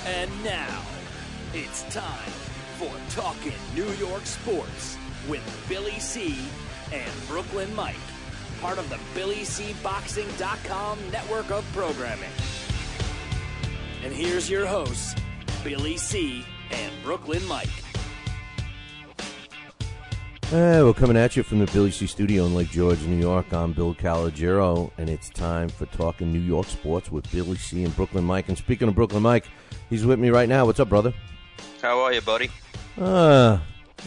And now, it's time for Talkin' New York Sports with Billy C. and Brooklyn Mike, part of the BillyCBoxing.com network of programming. And here's your hosts, Billy C. and Brooklyn Mike. We're coming at you from the Billy C studio in Lake George, New York. I'm Bill Calogero, and it's time for Talking New York Sports with Billy C. and Brooklyn Mike. And speaking of Brooklyn Mike, he's with me right now. What's up, brother? How are you, buddy?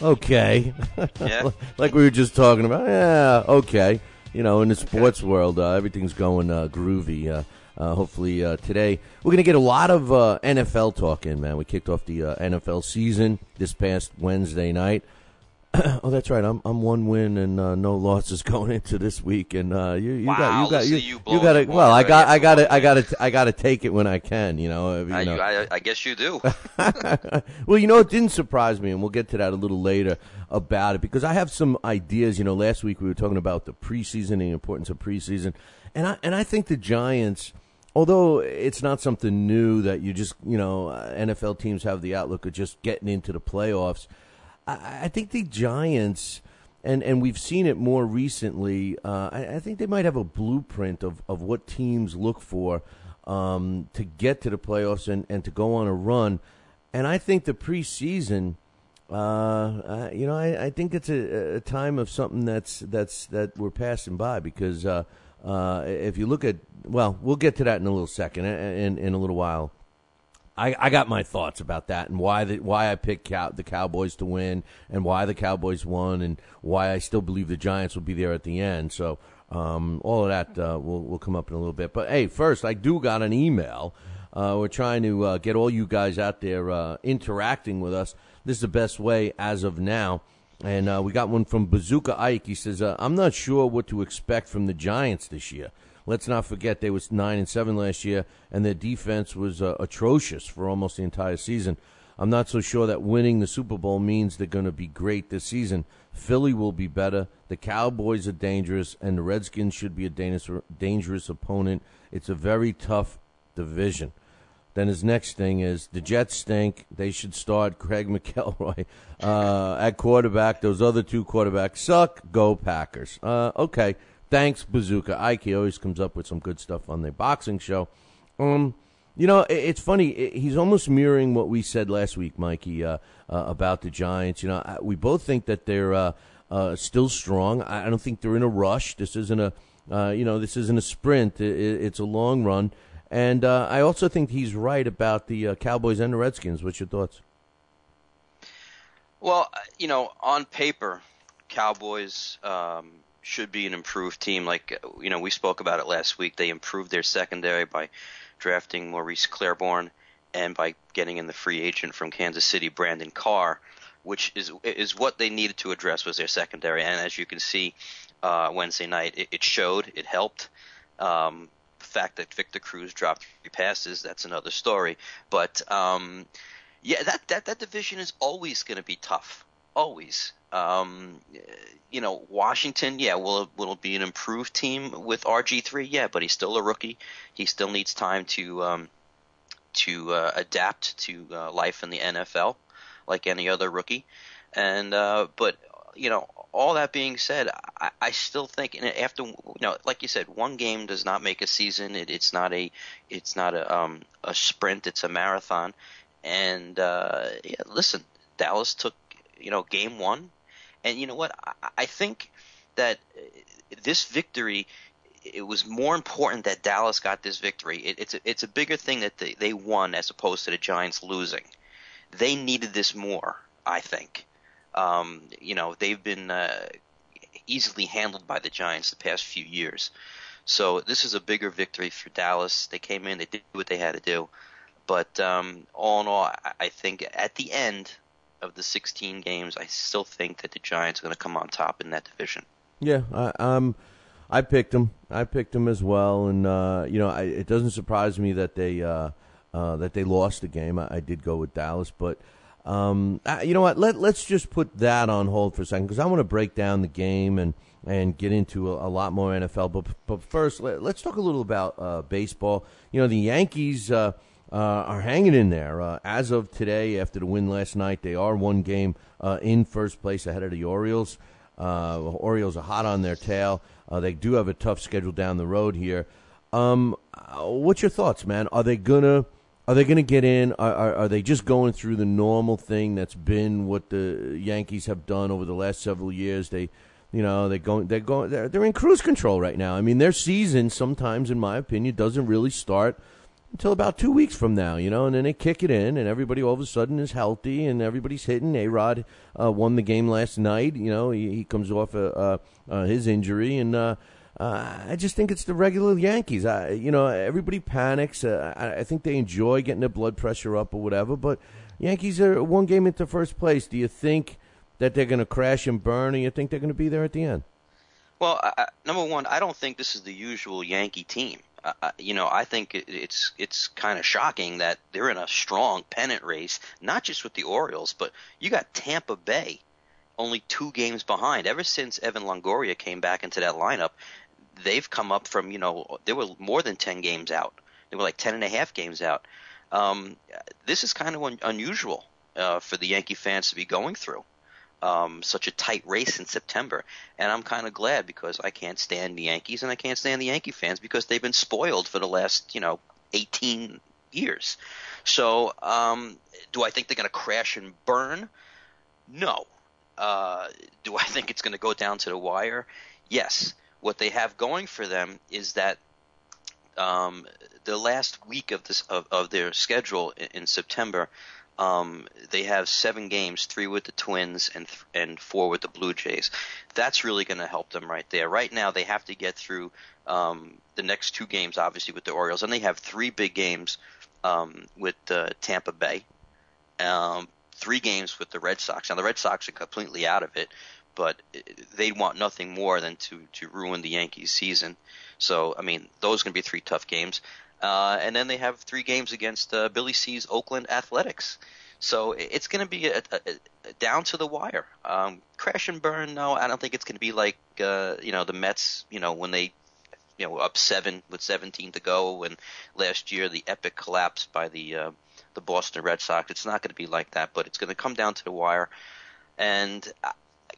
Okay. Yeah? Like we were just talking about. Yeah, okay. You know, in the sports world, everything's going groovy. Hopefully today we're going to get a lot of NFL talk in, man. We kicked off the NFL season this past Wednesday night. Oh, that's right. I'm one win and no losses going into this week, and you got to. Well, I got to take it when I can. You know. I guess you do. Well, you know, it didn't surprise me, and we'll get to that a little later about it because I have some ideas. You know, last week we were talking about the preseason and the importance of preseason, and I think the Giants. Although it's not something new that you just, you know, NFL teams have the outlook of just getting into the playoffs, I think the Giants, and we've seen it more recently, I think they might have a blueprint of what teams look for to get to the playoffs and to go on a run. And I think the preseason, I think it's a time of something that we're passing by because if you look at, well, we'll get to that in a little second, in a little while. I got my thoughts about that and why I picked the Cowboys to win and why the Cowboys won and why I still believe the Giants will be there at the end. So all of that will come up in a little bit. But, hey, first, I do got an email. We're trying to get all you guys out there interacting with us. This is the best way as of now. And we got one from Bazooka Ike. He says, I'm not sure what to expect from the Giants this year. Let's not forget they was 9-7 last year, and their defense was atrocious for almost the entire season. I'm not so sure that winning the Super Bowl means they're going to be great this season. Philly will be better. The Cowboys are dangerous, and the Redskins should be a dangerous opponent. It's a very tough division. Then his next thing is the Jets stink. They should start Craig McElroy at quarterback. Those other two quarterbacks suck. Go Packers. Okay. Thanks, Bazooka Ike. He always comes up with some good stuff on the boxing show. It's funny. He's almost mirroring what we said last week, Mikey, about the Giants. We both think that they're still strong. I don't think they're in a rush. This isn't a sprint. It's a long run. And I also think he's right about the Cowboys and the Redskins. What's your thoughts? Well, on paper, Cowboys should be an improved team. Like, we spoke about it last week. They improved their secondary by drafting Maurice Claiborne and by getting in the free agent from Kansas City, Brandon Carr, which is what they needed to address was their secondary. And as you can see, Wednesday night, it showed. It helped. The fact that Victor Cruz dropped 3 passes, that's another story. But, that division is always going to be tough. Always. Washington, will be an improved team with RG3? Yeah, but he's still a rookie. He still needs time to adapt to life in the NFL, like any other rookie. And but all that being said, I still think, and after like you said, one game does not make a season. It's not a sprint. It's a marathon. And listen, Dallas took game 1. And you know what? I think that this victory, it was more important that Dallas got this victory. It's a bigger thing that they won as opposed to the Giants losing. They needed this more, I think. They've been easily handled by the Giants the past few years. So this is a bigger victory for Dallas. They came in, they did what they had to do. But all in all, I think at the end of the 16 games, I still think that the Giants are going to come on top in that division. Yeah, I picked them. I picked them as well, and it doesn't surprise me that they lost the game. I did go with Dallas, but you know what? Let's just put that on hold for a second because I want to break down the game and get into a lot more NFL. But first, let's talk a little about baseball. The Yankees are hanging in there. As of today, after the win last night, they are one game in first place ahead of the Orioles. Orioles are hot on their tail. They do have a tough schedule down the road here. What's your thoughts, man? Are they gonna get in? Are they just going through the normal thing that's been what the Yankees have done over the last several years? They're in cruise control right now. I mean, their season sometimes, in my opinion, doesn't really start until about 2 weeks from now, and then they kick it in, and everybody all of a sudden is healthy, and everybody's hitting. A-Rod won the game last night. He comes off his injury, and I just think it's the regular Yankees. Everybody panics. I think they enjoy getting their blood pressure up or whatever, but Yankees are one game into first place. Do you think that they're going to crash and burn, or you think they're going to be there at the end? Well, number one, I don't think this is the usual Yankee team. I think it's kind of shocking that they're in a strong pennant race, not just with the Orioles, but you got Tampa Bay only 2 games behind. Ever since Evan Longoria came back into that lineup, they've come up from, they were more than 10 games out. They were like 10 and a half games out. This is kind of unusual for the Yankee fans to be going through. such a tight race in September. And I'm kind of glad, because I can't stand the Yankees and I can't stand the Yankee fans because they've been spoiled for the last 18 years. So do I think they're going to crash and burn? No. Do I think it's going to go down to the wire? Yes. What they have going for them is that the last week of their schedule in September, they have 7 games, 3 with the Twins and 4 with the Blue Jays. That's really going to help them right there. Right now, they have to get through the next 2 games, obviously, with the Orioles, and they have 3 big games with Tampa Bay, 3 games with the Red Sox. Now, the Red Sox are completely out of it, but they want nothing more than to ruin the Yankees' season. So, I mean, those are going to be 3 tough games. And then they have 3 games against Billy C's Oakland Athletics. So it's going to be a down to the wire. Crash and burn, no, I don't think it's going to be like, the Mets, when they, up 7 with 17 to go, and last year the epic collapse by the Boston Red Sox. It's not going to be like that, but it's going to come down to the wire. And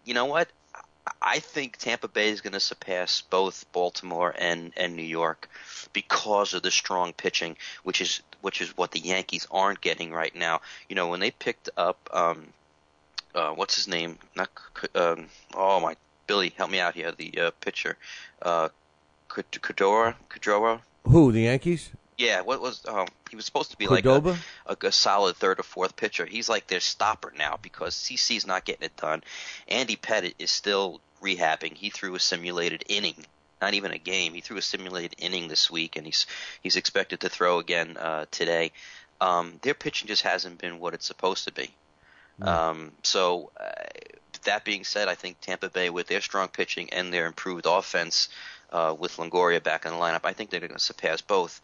you know what? I think Tampa Bay is going to surpass both Baltimore and New York because of the strong pitching, which is what the Yankees aren't getting right now. When they picked up what's his name? Billy, help me out here. The pitcher, Cordova. Who, the Yankees? Yeah, he was supposed to be Cordoba? like a solid 3rd or 4th pitcher. He's like their stopper now because CC's not getting it done. Andy Pettitte is still rehabbing. He threw a simulated inning, not even a game. He threw a simulated inning this week, and he's expected to throw again today. Their pitching just hasn't been what it's supposed to be. So that being said, I think Tampa Bay, with their strong pitching and their improved offense with Longoria back in the lineup, I think they're going to surpass both.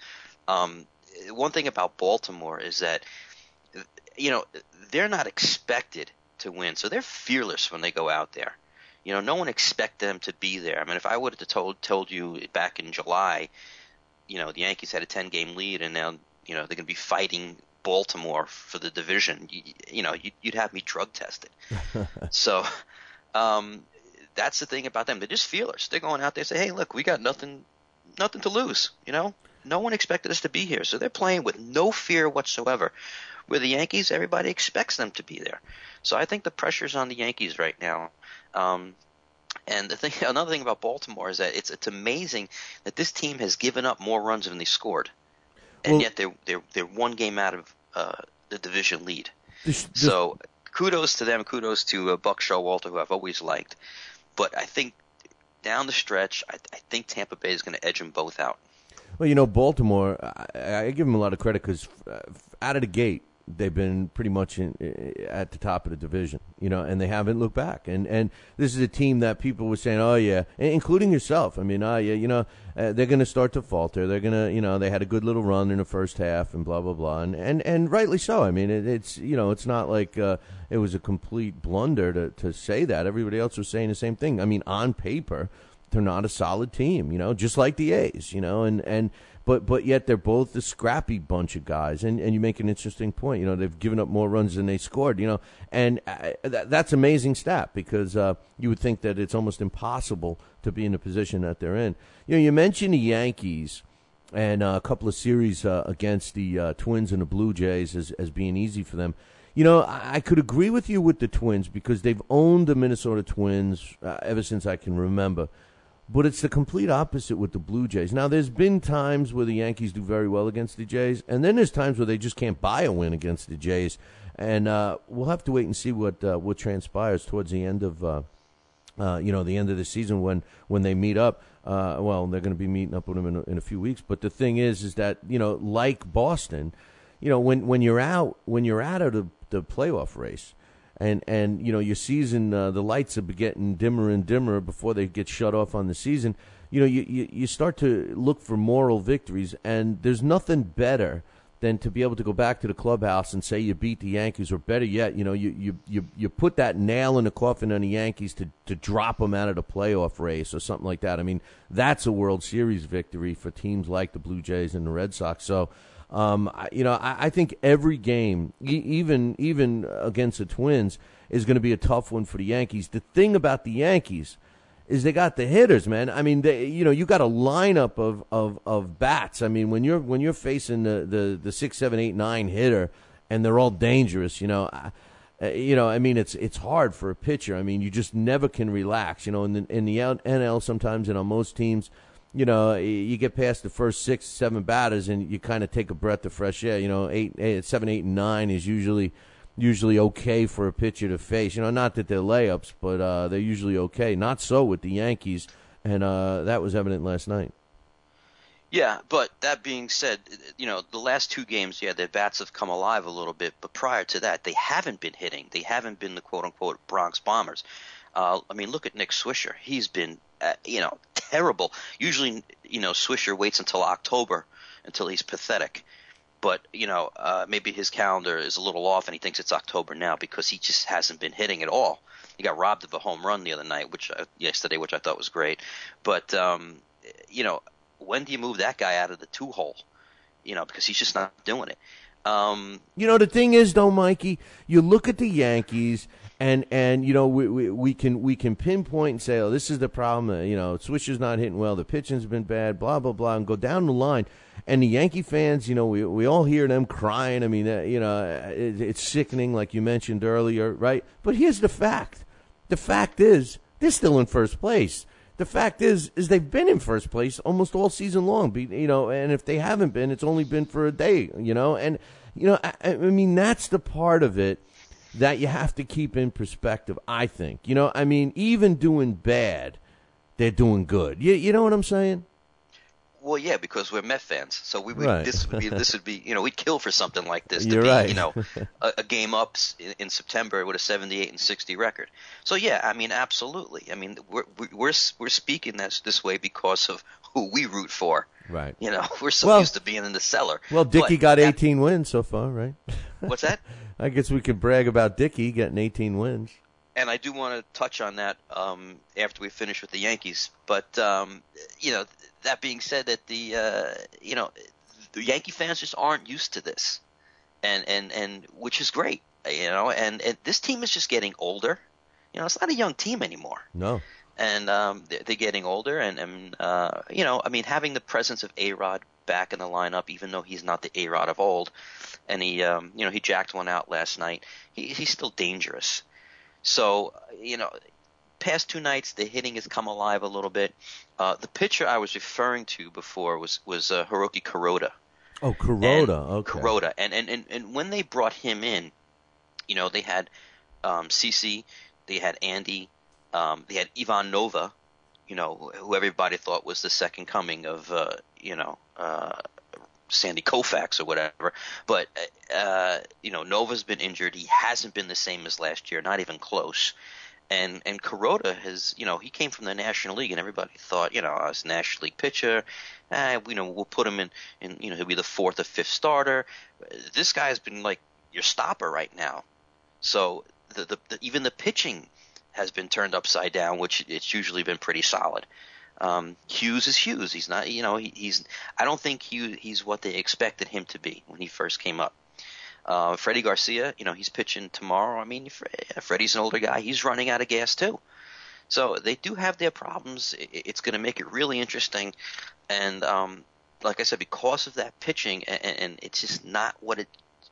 One thing about Baltimore is that, they're not expected to win, so they're fearless when they go out there. No one expects them to be there. I mean, if I would have told you back in July, the Yankees had a 10-game lead, and now, they're going to be fighting Baltimore for the division, you'd have me drug tested. So that's the thing about them. They're just fearless. They're going out there and say, hey, look, we got nothing to lose, No one expected us to be here, so they're playing with no fear whatsoever. Where the Yankees, everybody expects them to be there. So I think the pressure's on the Yankees right now. And another thing about Baltimore is that it's amazing that this team has given up more runs than they scored, and yet they're 1 game out of the division lead. So kudos to them. Kudos to Buck Showalter, who I've always liked. But I think down the stretch, I think Tampa Bay is going to edge them both out. Well, Baltimore, I give them a lot of credit because out of the gate, they've been pretty much at the top of the division, and they haven't looked back. And this is a team that people were saying, oh, yeah, including yourself. I mean, they're going to start to falter. They're going to, they had a good little run in the first half and blah, blah, blah. And rightly so. I mean, it's not like it was a complete blunder to say that. Everybody else was saying the same thing. I mean, on paper, they're not a solid team, just like the A's, but yet they're both a scrappy bunch of guys. And you make an interesting point. They've given up more runs than they scored, and that's an amazing stat because you would think that it's almost impossible to be in the position that they're in. You mentioned the Yankees and a couple of series against the Twins and the Blue Jays as being easy for them. I could agree with you with the Twins because they've owned the Minnesota Twins ever since I can remember. But it's the complete opposite with the Blue Jays. Now, there's been times where the Yankees do very well against the Jays, and then there's times where they just can't buy a win against the Jays. And we'll have to wait and see what transpires towards the end of the end of the season when they meet up. Well, they're going to be meeting up with them in a few weeks. But the thing is that like Boston, when you're out of the playoff race. And your season, the lights are getting dimmer and dimmer before they get shut off on the season. You start to look for moral victories, and there's nothing better than to be able to go back to the clubhouse and say you beat the Yankees, or better yet, you put that nail in the coffin on the Yankees to drop them out of the playoff race or something like that. I mean, that's a World Series victory for teams like the Blue Jays and the Red Sox. So I think every game, even against the Twins, is going to be a tough one for the Yankees. The thing about the Yankees is they got the hitters, man. I mean, you got a lineup of bats. I mean, when you're facing the 6, 7, 8, 9 hitter, and they're all dangerous, I mean, it's hard for a pitcher. I mean, you just never can relax. In the NL sometimes, and on most teams, you get past the first 6, 7 batters, and you kind of take a breath of fresh air. 7, 8, and 9 is usually okay for a pitcher to face. Not that they're layups, but they're usually okay. Not so with the Yankees, and that was evident last night. Yeah, but that being said, the last 2 games, their bats have come alive a little bit, but prior to that, they haven't been hitting. They haven't been the quote-unquote Bronx Bombers. Look at Nick Swisher. He's been, terrible. Usually, Swisher waits until October until he's pathetic. But, maybe his calendar is a little off and he thinks it's October now because he just hasn't been hitting at all. He got robbed of a home run the other night, yesterday, which I thought was great. But, when do you move that guy out of the 2-hole? Because he's just not doing it. The thing is, though, Mikey, you look at the Yankees, and we can pinpoint and say, oh, this is the problem. Swisher's not hitting well. The pitching's been bad. Blah blah blah, and go down the line. And the Yankee fans, we all hear them crying. I mean, it's sickening, like you mentioned earlier, right? But here's the fact. The fact is, they're still in first place. The fact is they've been in first place almost all season long. And if they haven't been, it's only been for a day. And I mean, that's the part of it that you have to keep in perspective, I think. I mean, even doing bad, they're doing good. You know what I'm saying? Well, yeah, because we're Met fans, so Right. this would be we'd kill for something like this to You're be right. a game up in September with a 78-60 record. So yeah, I mean, absolutely. I mean, we're speaking this way because of who we root for. Right. We're so used to being in the cellar. Well, Dickey got 18 wins so far, right? What's that? I guess we could brag about Dickey getting 18 wins. And I do want to touch on that after we finish with the Yankees. But that being said, that the Yankee fans just aren't used to this, and which is great, And this team is just getting older. It's not a young team anymore. No. And they're getting older, and I mean, having the presence of A-Rod back in the lineup, even though he's not the A-Rod of old, and he jacked one out last night. He's still dangerous. So, past 2 nights, the hitting has come alive a little bit. The pitcher I was referring to before was Hiroki Kuroda. Oh, Kuroda. Okay. Kuroda. And when they brought him in, they had CeCe, they had Andy, they had Ivan Nova, who everybody thought was the second coming of, Sandy Koufax or whatever. But, Nova's been injured. He hasn't been the same as last year, not even close. And Kuroda has, he came from the National League, and everybody thought, as a National League pitcher, we'll put him in, he'll be the 4th or 5th starter. This guy's been like your stopper right now. So even the pitching has been turned upside down, which it's usually been pretty solid. Hughes is Hughes. He's not, I don't think he's what they expected him to be when he first came up. Freddie Garcia, he's pitching tomorrow. I mean, Freddie's an older guy. He's running out of gas too. So they do have their problems. It's going to make it really interesting. And like I said, because of that pitching, and it's just not what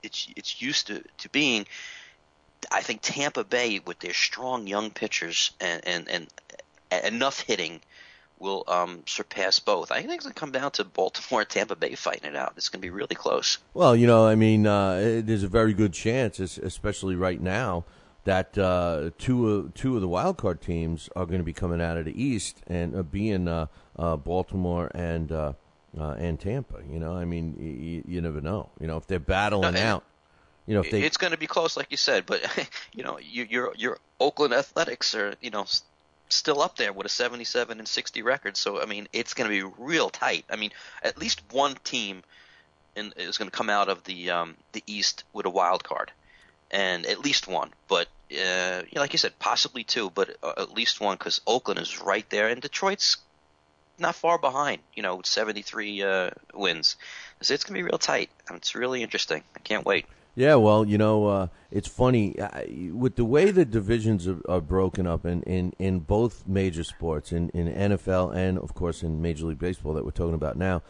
it's used to being, I think Tampa Bay, with their strong young pitchers and enough hitting, will surpass both. I think it's going to come down to Baltimore and Tampa Bay fighting it out. It's going to be really close. Well, there's a very good chance, especially right now, that two of the wild card teams are going to be coming out of the East and being Baltimore and Tampa. You never know. If they're battling out. It's going to be close, like you said. But your Oakland Athletics are still up there with a 77-60 record. So I mean, it's going to be real tight. I mean, at least one team is going to come out of the East with a wild card, and at least one. But like you said, possibly two, but at least one, because Oakland is right there, and Detroit's not far behind, with 73 wins. So it's going to be real tight. It's really interesting. I can't wait. Yeah, well, it's funny. With the way the divisions are broken up in both major sports, in NFL and, of course, in Major League Baseball that we're talking about now,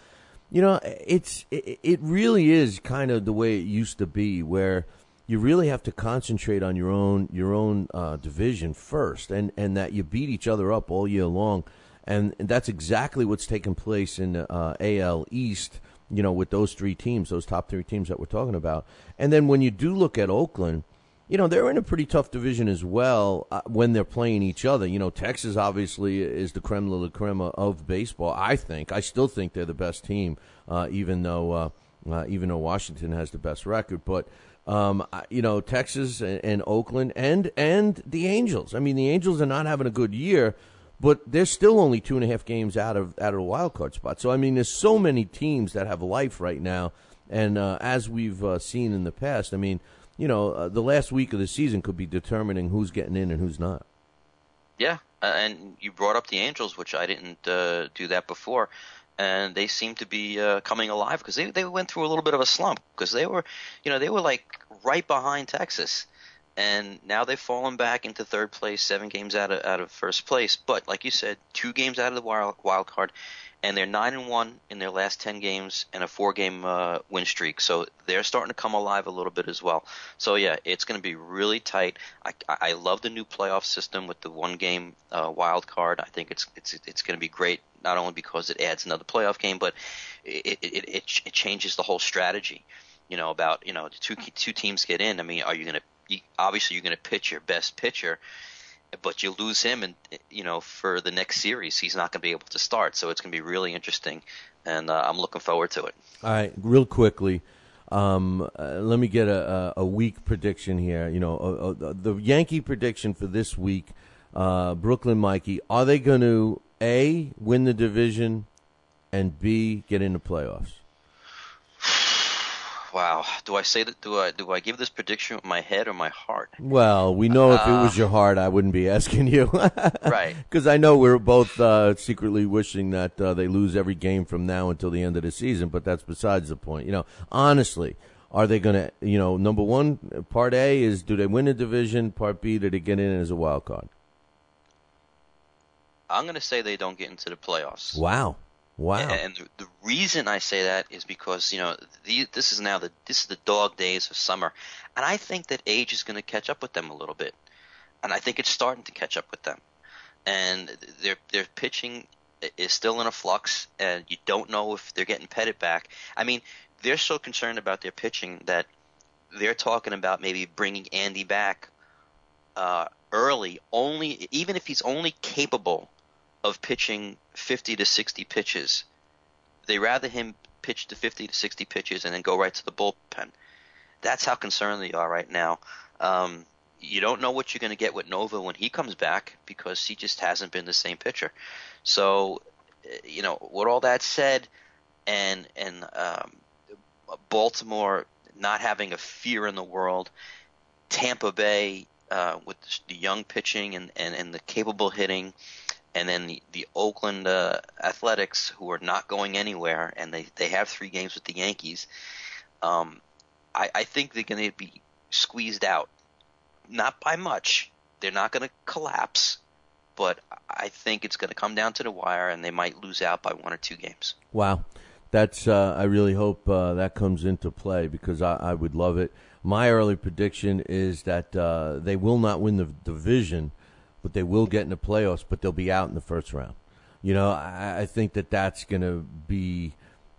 it really is kind of the way it used to be, where you really have to concentrate on your own division first, and that you beat each other up all year long. And that's exactly what's taken place in AL East, with those top three teams that we're talking about. And then when you do look at Oakland, they're in a pretty tough division as well when they're playing each other. Texas obviously is the creme de la creme of baseball. I still think they're the best team, even though Washington has the best record. But Texas and Oakland and the Angels. I mean, the Angels are not having a good year, but they're still only 2.5 games out of a wild card spot. So I mean, there's so many teams that have life right now, and as we've seen in the past, I mean, the last week of the season could be determining who's getting in and who's not. Yeah, and you brought up the Angels, which I didn't do that before, and they seem to be coming alive because they went through a little bit of a slump because they were like right behind Texas. And now they've fallen back into third place, 7 games out of first place. But like you said, 2 games out of the wild card, and they're 9-1 in their last 10 games and a 4-game win streak. So they're starting to come alive a little bit as well. So yeah, it's going to be really tight. I love the new playoff system with the 1-game wild card. I think it's going to be great, not only because it adds another playoff game, but it changes the whole strategy. About the two teams get in. I mean, obviously you're going to pitch your best pitcher, but you lose him, and for the next series, he's not going to be able to start. So it's going to be really interesting, and I'm looking forward to it. All right, real quickly, let me get a week prediction here. The Yankee prediction for this week, Brooklyn Mikey. Are they going to A, win the division, and B, get into playoffs? Wow. Do I say that? Do I give this prediction with my head or my heart? Well, we know if it was your heart, I wouldn't be asking you. Right. Because I know we're both secretly wishing that they lose every game from now until the end of the season, but that's besides the point. Honestly, are they going to, number one, part A is, do they win a division? Part B, do they get in as a wild card? I'm going to say they don't get into the playoffs. Wow. And the reason I say that is because this is the dog days of summer, and I think that age is going to catch up with them a little bit, and I think it's starting to catch up with them, and their pitching is still in a flux, and you don't know if they're getting Pettit back. I mean, they're so concerned about their pitching that they're talking about maybe bringing Andy back early, even if he's only capable of pitching 50 to 60 pitches. They rather him pitch to 50 to 60 pitches and then go right to the bullpen. That's how concerned they are right now. You don't know what you're going to get with Nova when he comes back because he just hasn't been the same pitcher. So, with all that said, and Baltimore not having a fear in the world, Tampa Bay with the young pitching and the capable hitting, and then the Oakland Athletics, who are not going anywhere, and they have 3 games with the Yankees. I think they're going to be squeezed out. Not by much. They're not going to collapse, but I think it's going to come down to the wire, and they might lose out by 1 or 2 games. Wow. That's I really hope that comes into play because I would love it. My early prediction is that they will not win the division, but they will get in the playoffs, but they'll be out in the first round. I think that's going to be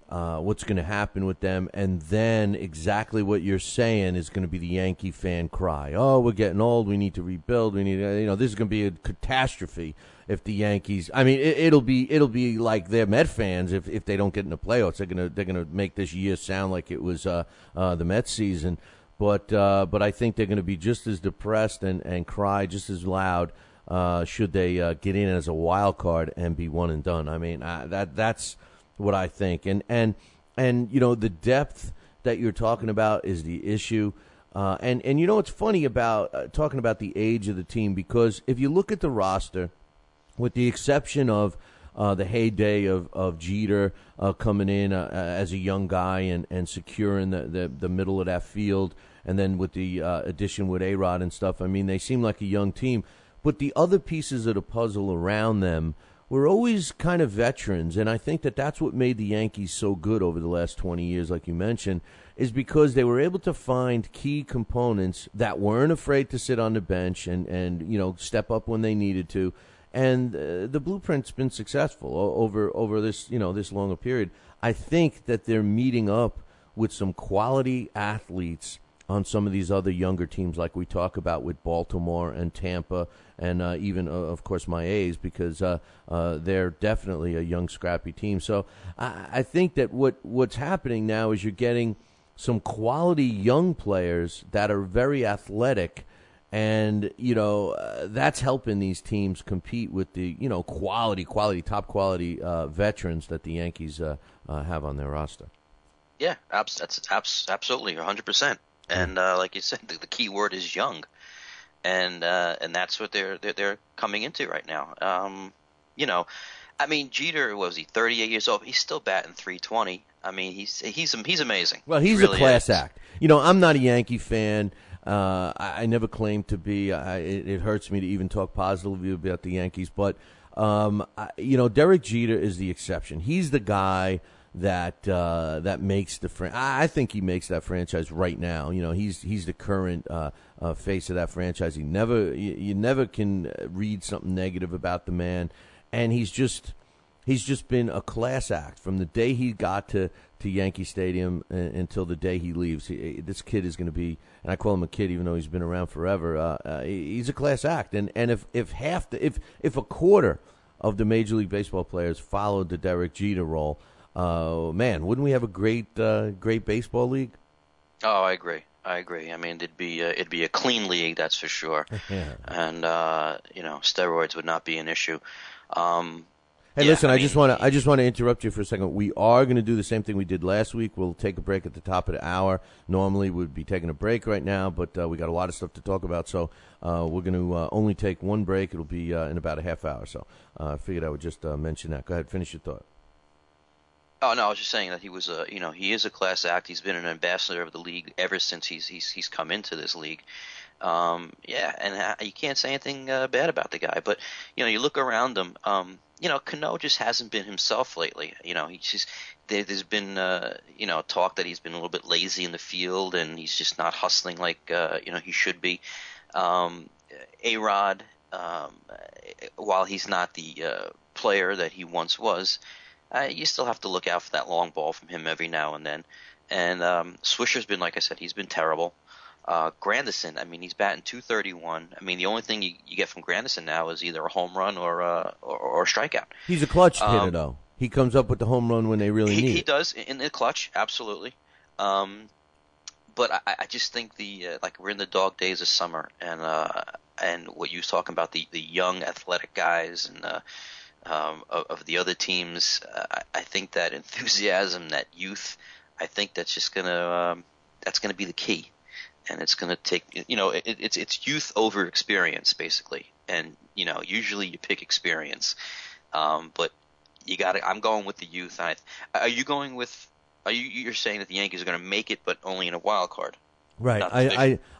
what's going to happen with them. And then exactly what you're saying is going to be the Yankee fan cry. Oh, we're getting old. We need to rebuild. We need, this is going to be a catastrophe if the Yankees. I mean, it'll be like their Met fans if they don't get in the playoffs. They're gonna make this year sound like it was the Mets season. But I think they're going to be just as depressed and cry just as loud. Should they get in as a wild card and be one and done? I mean, that's what I think. And the depth that you're talking about is the issue. And it's funny about talking about the age of the team, because if you look at the roster, with the exception of the heyday of Jeter coming in as a young guy and securing the middle of that field, and then with the addition with A-Rod and stuff. I mean, they seem like a young team, but the other pieces of the puzzle around them were always kind of veterans, and I think that's what made the Yankees so good over the last 20 years, like you mentioned, is because they were able to find key components that weren't afraid to sit on the bench and step up when they needed to. And the blueprint's been successful over this this longer period. I think that they're meeting up with some quality athletes on some of these other younger teams, like we talk about with Baltimore and Tampa, and even of course my A's, because they're definitely a young, scrappy team. So I think that what's happening now is you're getting some quality young players that are very athletic. And, that's helping these teams compete with the, top quality veterans that the Yankees have on their roster. Yeah, that's absolutely 100%. And like you said, the key word is young, and that's what they're coming into right now. I mean, Jeter, was he 38 years old? He's still batting .320. I mean, he's amazing. Well, he's really a class act. I'm not a Yankee fan. I never claimed to be. It hurts me to even talk positively about the Yankees, but Derek Jeter is the exception. He's the guy that makes the I think he makes that franchise right now. He's the current face of that franchise. You never can read something negative about the man, and he's just been a class act from the day he got to Yankee Stadium until the day he leaves. This kid is going to be, and I call him a kid even though he's been around forever. He's a class act, and if a quarter of the Major League Baseball players followed the Derek Jeter role, man, wouldn't we have a great baseball league? Oh, I agree. I mean, it'd be a clean league, that's for sure. Yeah. And steroids would not be an issue. Hey, listen, I just want to interrupt you for a second. We are going to do the same thing we did last week. We'll take a break at the top of the hour. Normally, we'd be taking a break right now, but we got a lot of stuff to talk about, so we're going to only take one break. It'll be in about a half hour, so I figured I would just mention that. Go ahead, finish your thought. Oh no, I was just saying that he was he is a class act. He's been an ambassador of the league ever since he's come into this league. And you can't say anything bad about the guy. But you look around him. Cano just hasn't been himself lately. There's been talk that he's been a little bit lazy in the field and he's just not hustling like he should be. A-Rod, while he's not the player that he once was, you still have to look out for that long ball from him every now and then. And Swisher's been, like I said, he's been terrible. Granderson, I mean, he's batting .231. I mean, the only thing you get from Granderson now is either a home run or a strikeout. He's a clutch hitter, though. He comes up with the home run when they really need it. He does in the clutch, absolutely. But I just think we're in the dog days of summer, and what you was talking about, the young athletic guys and of the other teams, I think that enthusiasm, that youth, I think that's just gonna be the key. And it's going to take, it's youth over experience, basically. And, usually you pick experience. But I'm going with the youth. You're saying that the Yankees are going to make it, but only in a wild card? Right.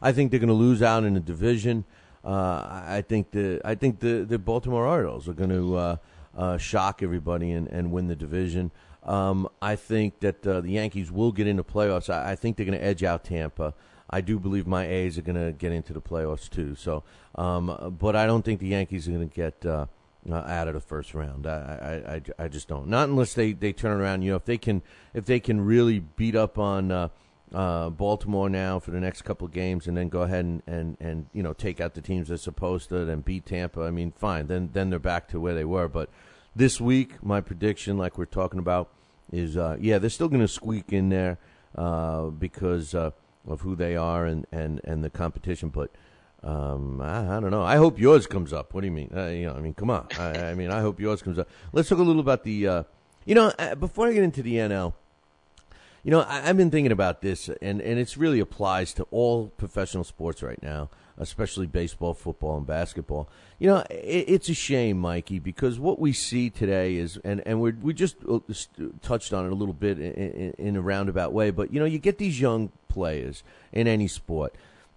I think they're going to lose out in the division. I think the Baltimore Orioles are going to shock everybody and win the division. I think that the Yankees will get into playoffs. I think they're going to edge out Tampa. I do believe my A's are going to get into the playoffs too. So, but I don't think the Yankees are going to get out of the first round. I just don't. Not unless they turn around. If they can really beat up on Baltimore now for the next couple of games, and then go ahead and take out the teams they're supposed to, and beat Tampa. I mean, fine. Then they're back to where they were. But this week, my prediction, like we're talking about, is they're still going to squeak in there because of who they are and the competition, but I don't know. I hope yours comes up. What do you mean? Come on. I hope yours comes up. Let's talk a little about the. Before I get into the NL, I've been thinking about this, and it really applies to all professional sports right now, especially baseball, football, and basketball. It's a shame, Mikey, because what we see today is, and we just touched on it a little bit in a roundabout way, but, you get these young players in any sport,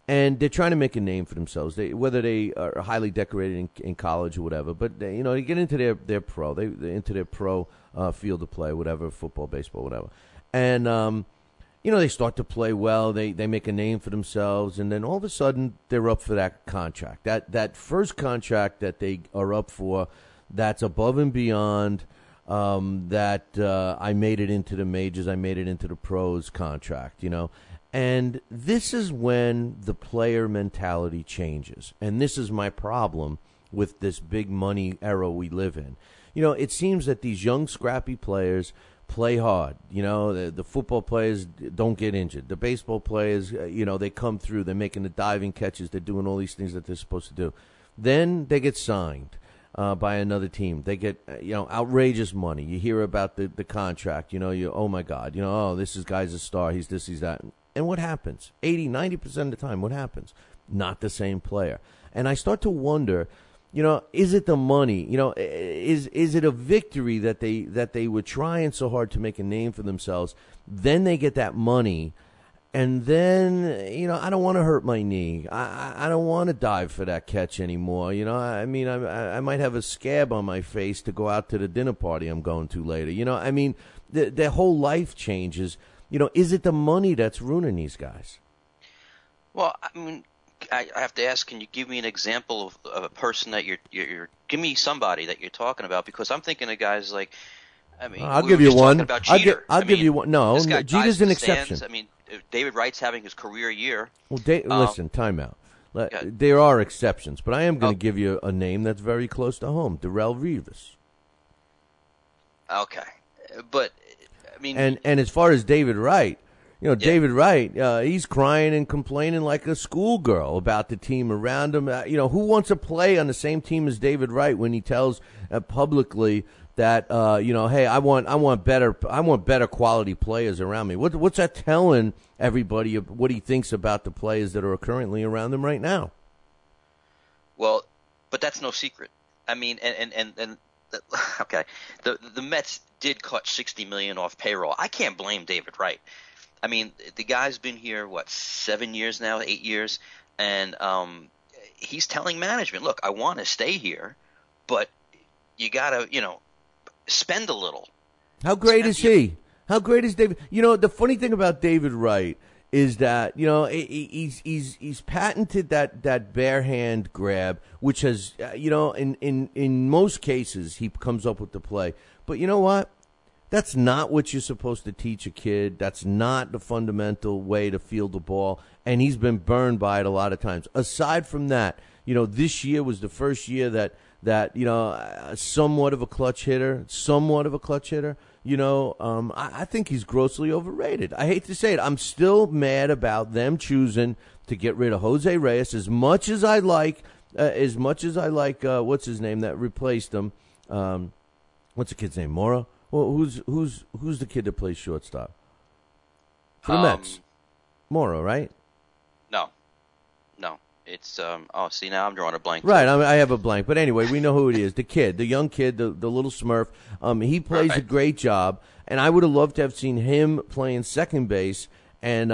and they're trying to make a name for themselves, whether they are highly decorated in college or whatever, but, they get into their pro, they're into their pro field of play, whatever, football, baseball, whatever. And, they start to play well. They make a name for themselves, and then all of a sudden they're up for that contract. That first contract that they are up for, that's above and beyond that I made it into the majors, I made it into the pros contract, And this is when the player mentality changes. And this is my problem with this big money era we live in. It seems that these young, scrappy players play hard. The football players don't get injured. The baseball players, they come through. They're making the diving catches. They're doing all these things that they're supposed to do. Then they get signed by another team. They get, outrageous money. You hear about the contract. Oh, my God. This guy's a star. He's this, he's that. And what happens? 80-90% of the time, what happens? Not the same player. And I start to wonder, is it the money? Is it a victory that they were trying so hard to make a name for themselves? Then they get that money, and then I don't want to hurt my knee. I don't want to dive for that catch anymore. I might have a scab on my face to go out to the dinner party I'm going to later. Their whole life changes. Is it the money that's ruining these guys? Well, I have to ask, can you give me an example of a person that you're give me somebody that you're talking about, because I'm thinking of guys like, I'll give you one. About Jeter. I'll give you one. No, Jeter's an exception. David Wright's having his career year. Well, listen, time out. There are exceptions, but I am going to give you a name that's very close to home, Darrelle Revis. Okay, but and as far as David Wright. David Wright, he's crying and complaining like a schoolgirl about the team around him. Who wants to play on the same team as David Wright when he tells publicly that, hey, I want better quality players around me. What's that telling everybody what he thinks about the players that are currently around him right now? Well, but that's no secret. Okay, the Mets did cut $60 million off payroll. I can't blame David Wright. The guy's been here, 7 years now, 8 years, and he's telling management, look, I want to stay here, but you got to, spend a little. How great is he? How great is David? The funny thing about David Wright is that, he's patented that bare hand grab, which has, in most cases, he comes up with the play. But you know what? That's not what you're supposed to teach a kid. That's not the fundamental way to field the ball, and he's been burned by it a lot of times. Aside from that, this year was the first year that somewhat of a clutch hitter. I think he's grossly overrated. I hate to say it. I'm still mad about them choosing to get rid of Jose Reyes. As much as I like, what's his name that replaced him? What's the kid's name? Mora. Well, who's the kid that plays shortstop for the Mets? Mora, right? No. It's see, now I'm drawing a blank. Right, I have a blank, but anyway, we know who it is. The kid, the young kid, the little Smurf. He plays a great job, and I would have loved to have seen him playing second base and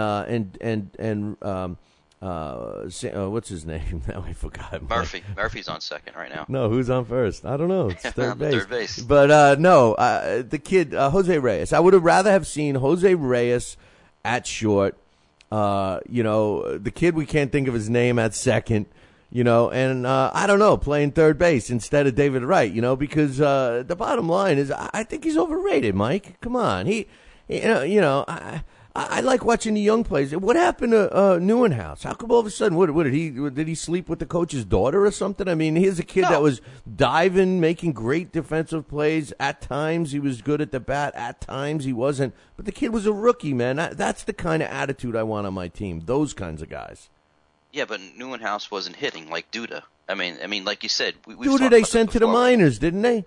what's his name? Now I forgot. Murphy. Murphy's on second right now. No, who's on first? I don't know. It's third base. Third base. But the kid, Jose Reyes. I would have rather have seen Jose Reyes at short. The kid, we can't think of his name, at second. And I don't know, playing third base instead of David Wright. Because the bottom line is, I think he's overrated. Mike, come on, I like watching the young players. What happened to Neuenhouse? How come all of a sudden, what did he sleep with the coach's daughter or something? Here's a kid that was diving, making great defensive plays. At times he was good at the bat. At times he wasn't. But the kid was a rookie, man. That's the kind of attitude I want on my team. Those kinds of guys. Yeah, but Neuenhouse wasn't hitting like Duda. Like you said, Duda they sent to the minors, didn't they?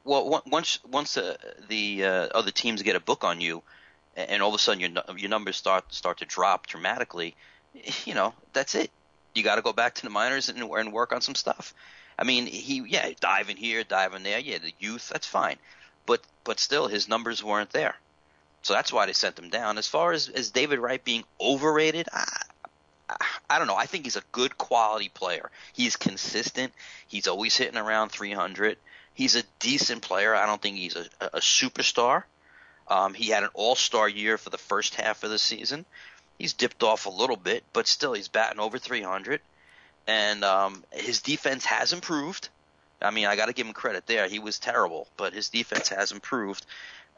Well, once the other teams get a book on you, and all of a sudden your numbers start to drop dramatically, that's it. You got to go back to the minors and work on some stuff. I mean, diving here, diving there, the youth, that's fine, but still his numbers weren't there, so that's why they sent him down. As far as David Wright being overrated, I don't know. I think he's a good quality player. He's consistent. He's always hitting around 300. He's a decent player. I don't think he's a superstar. He had an all-star year for the first half of the season. He's dipped off a little bit, but still he's batting over 300. And his defense has improved. I mean, I got to give him credit there. He was terrible, but his defense has improved.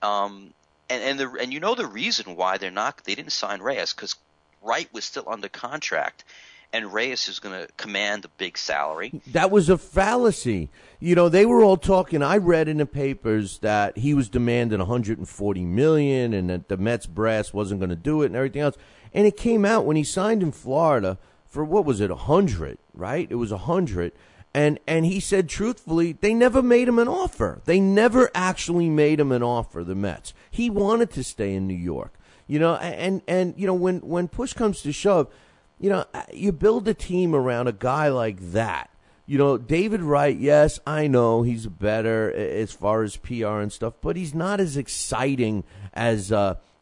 And the reason why they didn't sign Reyes, because Wright was still under contract, and Reyes is going to command a big salary. That was a fallacy. They were all talking. I read in the papers that he was demanding $140 million, and that the Mets brass wasn't going to do it, and everything else. And it came out when he signed in Florida for what was it, 100, right? It was 100, and he said truthfully they never made him an offer. They never actually made him an offer. The Mets. He wanted to stay in New York. When push comes to shove, you build a team around a guy like that. David Wright, yes, I know he's better as far as PR and stuff, but he's not as exciting as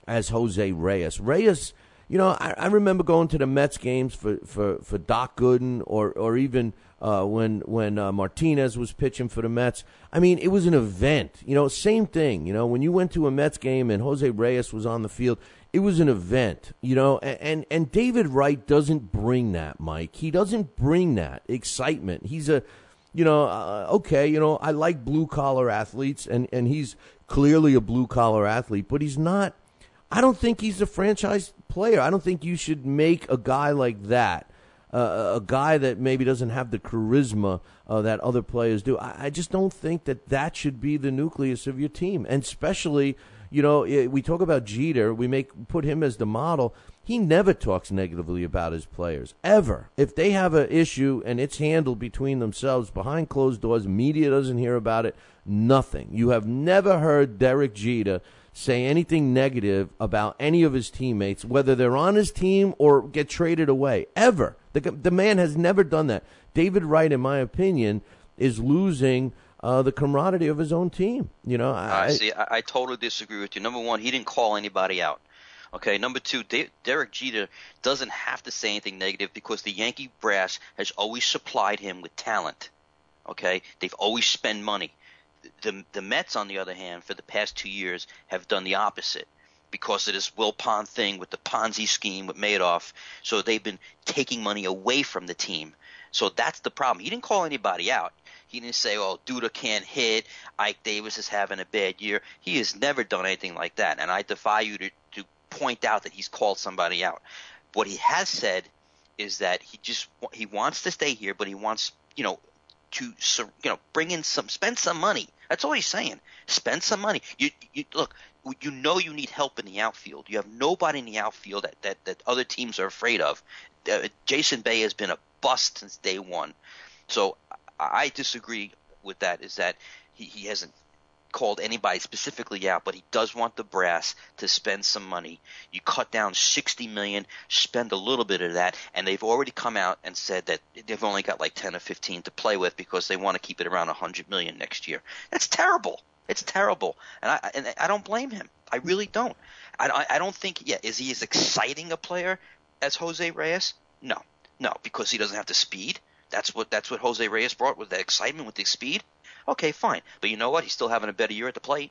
Jose Reyes. Reyes, I remember going to the Mets games for Doc Gooden or even when Martinez was pitching for the Mets. I mean, it was an event. Same thing. When you went to a Mets game and Jose Reyes was on the field, it was an event. And David Wright doesn't bring that, Mike. He doesn't bring that excitement. He's I like blue collar athletes, and he's clearly a blue collar athlete, but he's not. I don't think he's a franchise player. I don't think you should make a guy like that, a guy that maybe doesn't have the charisma that other players do. I just don't think that should be the nucleus of your team. And especially, we talk about Jeter. We put him as the model. He never talks negatively about his players, ever. If they have an issue and it's handled between themselves, behind closed doors, media doesn't hear about it, nothing. You have never heard Derek Jeter say anything negative about any of his teammates, whether they're on his team or get traded away, ever. The man has never done that. David Wright, in my opinion, is losing the camaraderie of his own team. I totally disagree with you. Number one, he didn't call anybody out. Okay, number two, Derek Jeter doesn't have to say anything negative because the Yankee brass has always supplied him with talent. Okay, they've always spent money. The Mets, on the other hand, for the past 2 years have done the opposite because of this Will Pond thing with the Ponzi scheme with Madoff. So they've been taking money away from the team. So that's the problem. He didn't call anybody out. He didn't say, oh, Duda can't hit, Ike Davis is having a bad year. He has never done anything like that, and I defy you to point out that he's called somebody out. What he has said is that he wants to stay here, but he wants, to bring in spend some money. That's all he's saying. Spend some money. You look. You need help in the outfield. You have nobody in the outfield that other teams are afraid of. Jason Bay has been a bust since day one. So I disagree with that. Is that he hasn't called anybody specifically out, but he does want the brass to spend some money. You cut down $60 million, spend a little bit of that, and they've already come out and said that they've only got like 10 or 15 to play with because they want to keep it around $100 million next year. That's terrible. It's terrible, and I don't blame him. I really don't. I don't think. Yeah, is he as exciting a player as Jose Reyes? No, because he doesn't have the speed. That's what Jose Reyes brought, with the excitement, with the speed. Okay, fine. But you know what? He's still having a better year at the plate.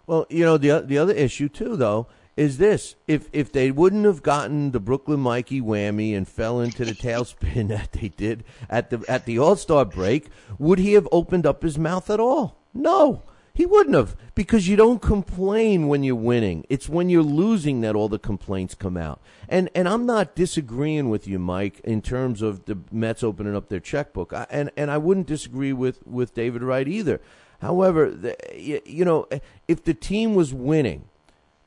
Well, the other issue, too, though, is this. If they wouldn't have gotten the Brooklyn Mikey whammy and fell into the tailspin that they did at the All-Star break, would he have opened up his mouth at all? No, he wouldn't have, because you don't complain when you're winning. It's when you're losing that all the complaints come out. And I'm not disagreeing with you, Mike, in terms of the Mets opening up their checkbook. And I wouldn't disagree with David Wright either. However, if the team was winning,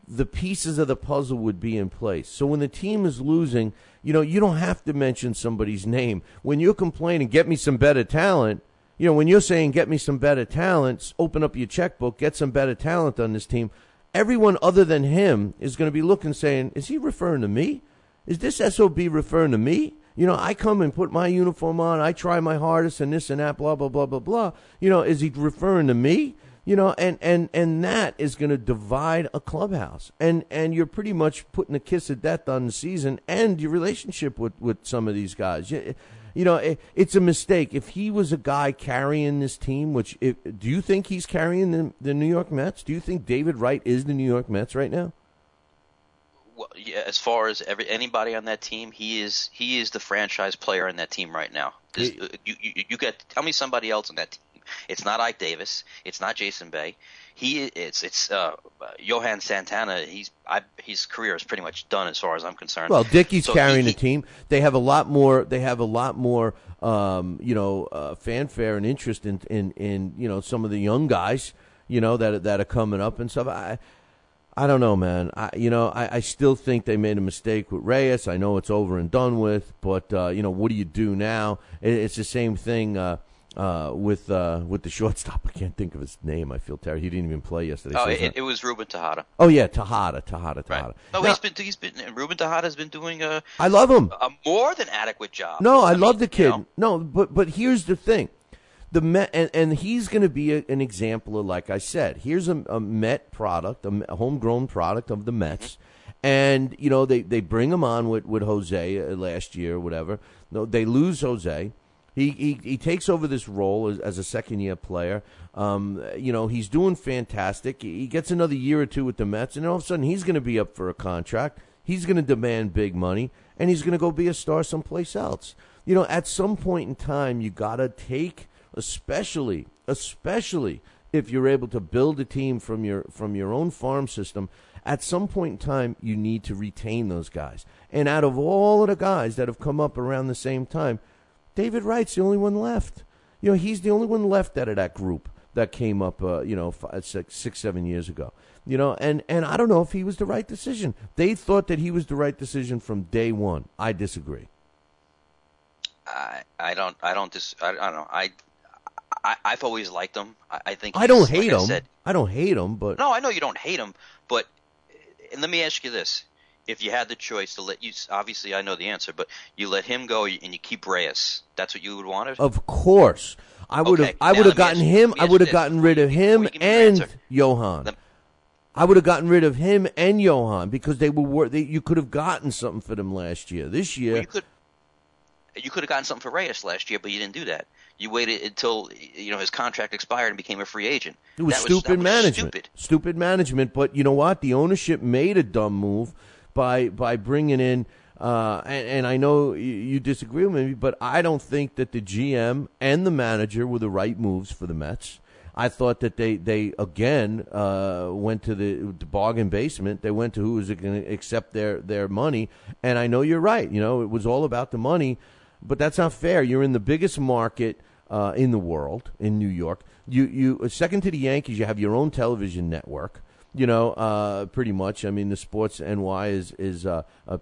the pieces of the puzzle would be in place. So when the team is losing, you don't have to mention somebody's name. When you're complaining, get me some better talent, when you're saying get me some better talent, open up your checkbook, get some better talent on this team, everyone other than him is going to be looking, saying, is he referring to me? Is this SOB referring to me? I come and put my uniform on. I try my hardest and this and that, blah, blah, blah, blah, blah. Is he referring to me? And that is going to divide a clubhouse. And you're pretty much putting a kiss of death on the season and your relationship with some of these guys. It's a mistake. If he was a guy carrying this team, do you think he's carrying the New York Mets? Do you think David Wright is the New York Mets right now? Well, yeah, as far as anybody on that team, he is the franchise player in that team right now. You tell me somebody else on that team. It's not Ike Davis. It's not Jason Bay. It's Johan Santana. His career is pretty much done as far as I'm concerned. Well, Dickey's carrying the team. They have a lot more. Fanfare and interest in some of the young guys. That are coming up and stuff. I don't know, man. I still think they made a mistake with Reyes. I know it's over and done with, but what do you do now? It's the same thing. With the shortstop, I can't think of his name. I feel terrible. He didn't even play yesterday. Oh, it was Ruben Tejada. Oh yeah, Tejada. Right. No, now, he's been Ruben Tejada has been doing I love him. A more than adequate job. No, I love the kid. No, but here's the thing. The Met, and he's going to be an example of, like I said, here's a Met product, a homegrown product of the Mets. And, they bring him on with Jose last year or whatever. No, they lose Jose. He takes over this role as a second-year player. He's doing fantastic. He gets another year or two with the Mets, and all of a sudden he's going to be up for a contract. He's going to demand big money, and he's going to go be a star someplace else. At some point in time, you got to take, especially if you're able to build a team from your own farm system, at some point in time, you need to retain those guys. And out of all of the guys that have come up around the same time, David Wright's the only one left. He's the only one left out of that group that came up, 6-7 years ago. And I don't know if he was the right decision. They thought that he was the right decision from day one. I disagree. I don't know. I've always liked him. I think I don't hate him. I don't hate him, but no, I know you don't hate him. But and let me ask you this: if you had the choice to obviously I know the answer, but you let him go and you keep Reyes, that's what you would want? Of course, I would have. I would have gotten him. I would have gotten rid of him and Johan. I would have gotten rid of him and Johan because they were. You could have gotten something for them last year. This year, you could have gotten something for Reyes last year, but you didn't do that. You waited until his contract expired and became a free agent. It was stupid management. Stupid management. But you know what? The ownership made a dumb move by bringing in. And I know you disagree with me, but I don't think that the GM and the manager were the right moves for the Mets. I thought that they again went to the bargain basement. They went to who was going to accept their money. And I know you're right. It was all about the money, but that's not fair. You're in the biggest market in the world, in New York. You second to the Yankees, you have your own television network. Pretty much. I mean, the Sports NY is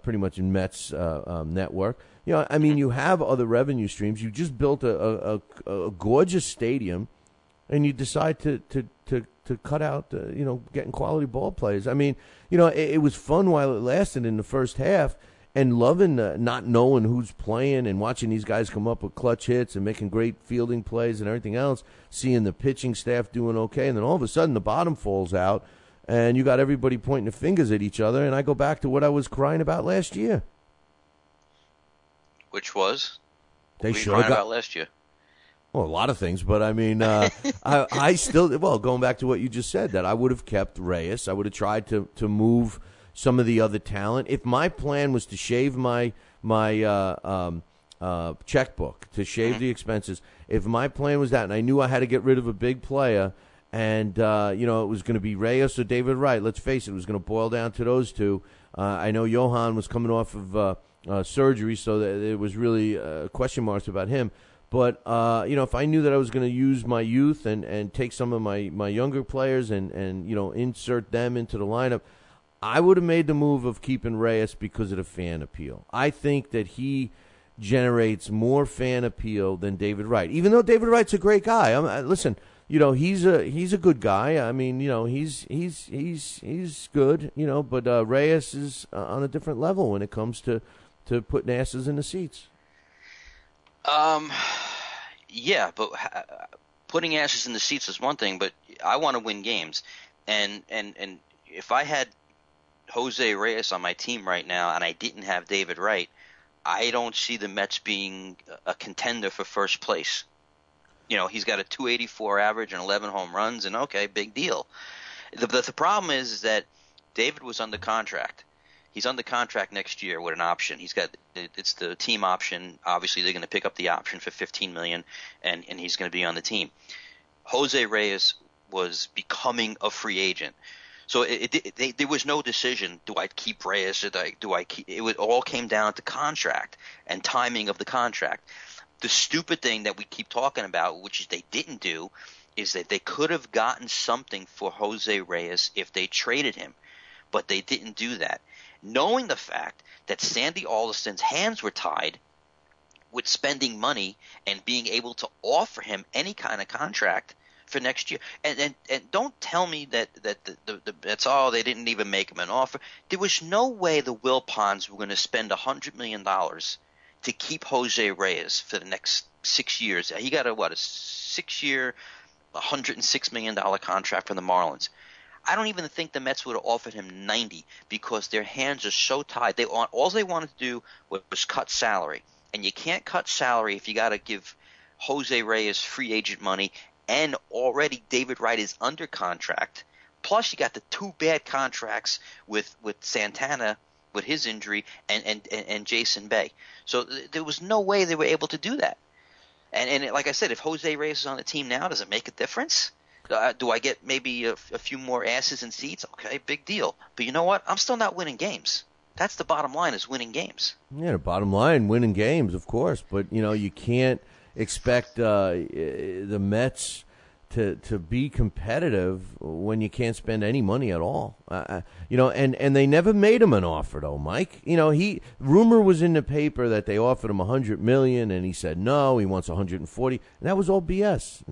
pretty much in Mets network. I mean, you have other revenue streams. You just built a gorgeous stadium, and you decide to cut out, getting quality ball players. I mean, it was fun while it lasted in the first half, and loving not knowing who's playing and watching these guys come up with clutch hits and making great fielding plays and everything else, seeing the pitching staff doing okay, and then all of a sudden the bottom falls out, and you got everybody pointing the fingers at each other, and I go back to what I was crying about last year. Which was? They should have got about last year. Well, a lot of things, but I mean, I still, going back to what you just said, that I would have kept Reyes. I would have tried to move some of the other talent. If my plan was to shave my checkbook, to shave the expenses, if my plan was that, and I knew I had to get rid of a big player, and it was going to be Reyes or David Wright. Let's face it, it was going to boil down to those two. I know Johan was coming off of surgery, so that it was really question marks about him. But, if I knew that I was going to use my youth and take some of my younger players and insert them into the lineup, I would have made the move of keeping Reyes because of the fan appeal. I think that he generates more fan appeal than David Wright. Even though David Wright's a great guy. Listen, he's a good guy. I mean, he's good. But Reyes is on a different level when it comes to putting asses in the seats. Yeah, but putting asses in the seats is one thing, but I want to win games, and if I had Jose Reyes on my team right now and I didn't have David Wright, I don't see the Mets being a contender for first place. He's got a 284 average and 11 home runs, and okay, big deal. The problem is that David was under contract. He's under contract next year with an option. It's the team option. Obviously, they're going to pick up the option for $15 million, and he's going to be on the team. Jose Reyes was becoming a free agent. So there was no decision. Do I keep Reyes? Or do I keep? It all came down to contract and timing of the contract. The stupid thing that we keep talking about, which is they didn't do, is that they could have gotten something for Jose Reyes if they traded him, but they didn't do that. Knowing the fact that Sandy Alderson's hands were tied with spending money and being able to offer him any kind of contract for next year. And don't tell me that that's all. They didn't even make him an offer. There was no way the Wilpons were going to spend $100 million to keep Jose Reyes for the next 6 years. He got a 6-year, $106 million contract from the Marlins. I don't even think the Mets would have offered him 90 because their hands are so tied. All they wanted to do was cut salary, and you can't cut salary if you got to give Jose Reyes free agent money, and already David Wright is under contract. Plus, you got the two bad contracts with Santana with his injury and Jason Bay. So there was no way they were able to do that. And like I said, if Jose Reyes is on the team now, does it make a difference? Do I get maybe a few more asses in seats? Okay, big deal. But you know what? I'm still not winning games. That's the bottom line, is winning games. Yeah, the bottom line, winning games, of course. But, you can't expect the Mets to be competitive when you can't spend any money at all. And they never made him an offer, though, Mike. Rumor was in the paper that they offered him $100 million, and he said no, he wants $140, and that was all BS.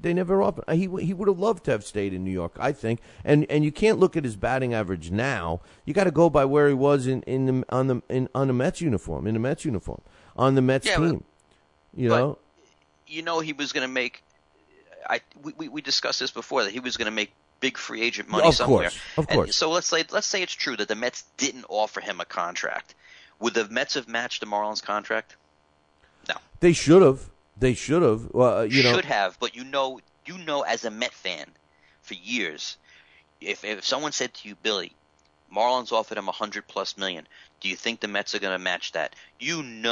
They never offered. He would have loved to have stayed in New York, I think. And you can't look at his batting average now. You got to go by where he was on the Mets uniform, on the Mets team. He was going to make. We discussed this before, that he was going to make big free agent money somewhere. Of course. And so let's say it's true that the Mets didn't offer him a contract. Would the Mets have matched the Marlins contract? No. They should have. Well, should have, but you know, as a Met fan for years, if someone said to you, Billy, Marlins offered him $100+ million, do you think the Mets are going to match that? In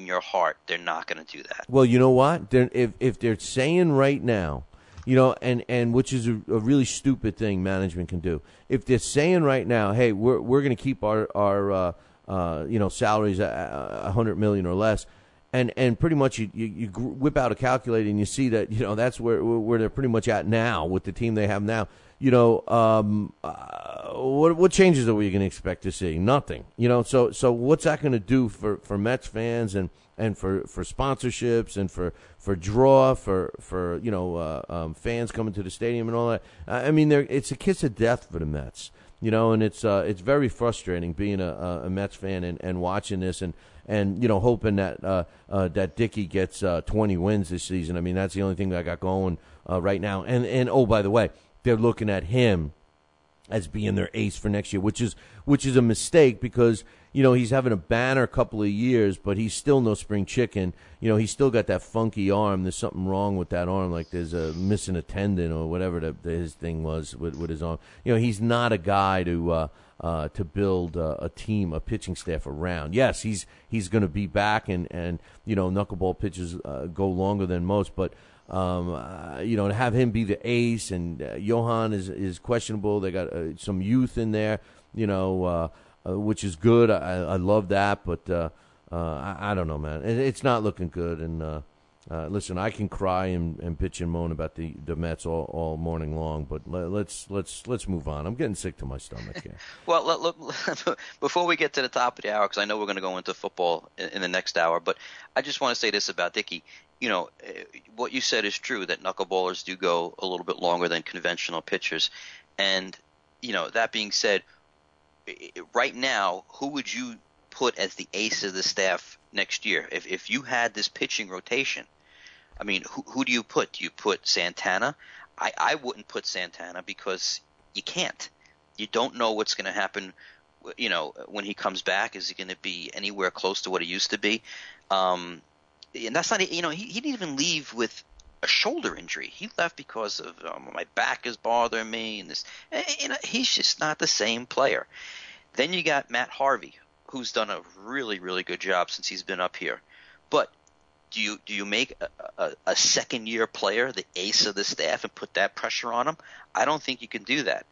your heart they're not going to do that. Well, you know what? If they're saying right now, and which is a really stupid thing management can do. If they're saying right now, hey, we're going to keep our salaries at $100 million or less, and pretty much you whip out a calculator and you see that that's where they're pretty much at now with the team they have now. What changes are we going to expect to see? Nothing. So what's that going to do for Mets fans and for sponsorships and for draw for fans coming to the stadium and all that? I mean, it's a kiss of death for the Mets. And it's very frustrating being a Mets fan and watching this and hoping that Dickey gets 20 wins this season. I mean, that's the only thing that I got going right now. And oh, by the way, they're looking at him as being their ace for next year, which is a mistake because he's having a banner couple of years, but he's still no spring chicken. He's still got that funky arm. There's something wrong with that arm, like there's a missing a tendon or whatever his thing was with his arm. He's not a guy to build a pitching staff around. Yes, he's going to be back, and knuckleball pitches go longer than most, but. To have him be the ace, and Johan is questionable. They got some youth in there, which is good. I love that, but I don't know, man. It's not looking good. And listen, I can cry and bitch and moan about the Mets all morning long, but let's move on. I'm getting sick to my stomach here. Well, look, before we get to the top of the hour, because I know we're going to go into football in the next hour, but I just want to say this about Dickey. what you said is true, that knuckleballers do go a little bit longer than conventional pitchers. And, that being said, right now, who would you put as the ace of the staff next year? If you had this pitching rotation, I mean, who do you put? Do you put Santana? I wouldn't put Santana because you can't. You don't know what's going to happen, when he comes back. Is he going to be anywhere close to what he used to be? And that's not, he didn't even leave with a shoulder injury. He left because of my back is bothering me, and this. He's just not the same player. Then you got Matt Harvey, who's done a really, really good job since he's been up here. But do you make a second-year player the ace of the staff and put that pressure on him? I don't think you can do that.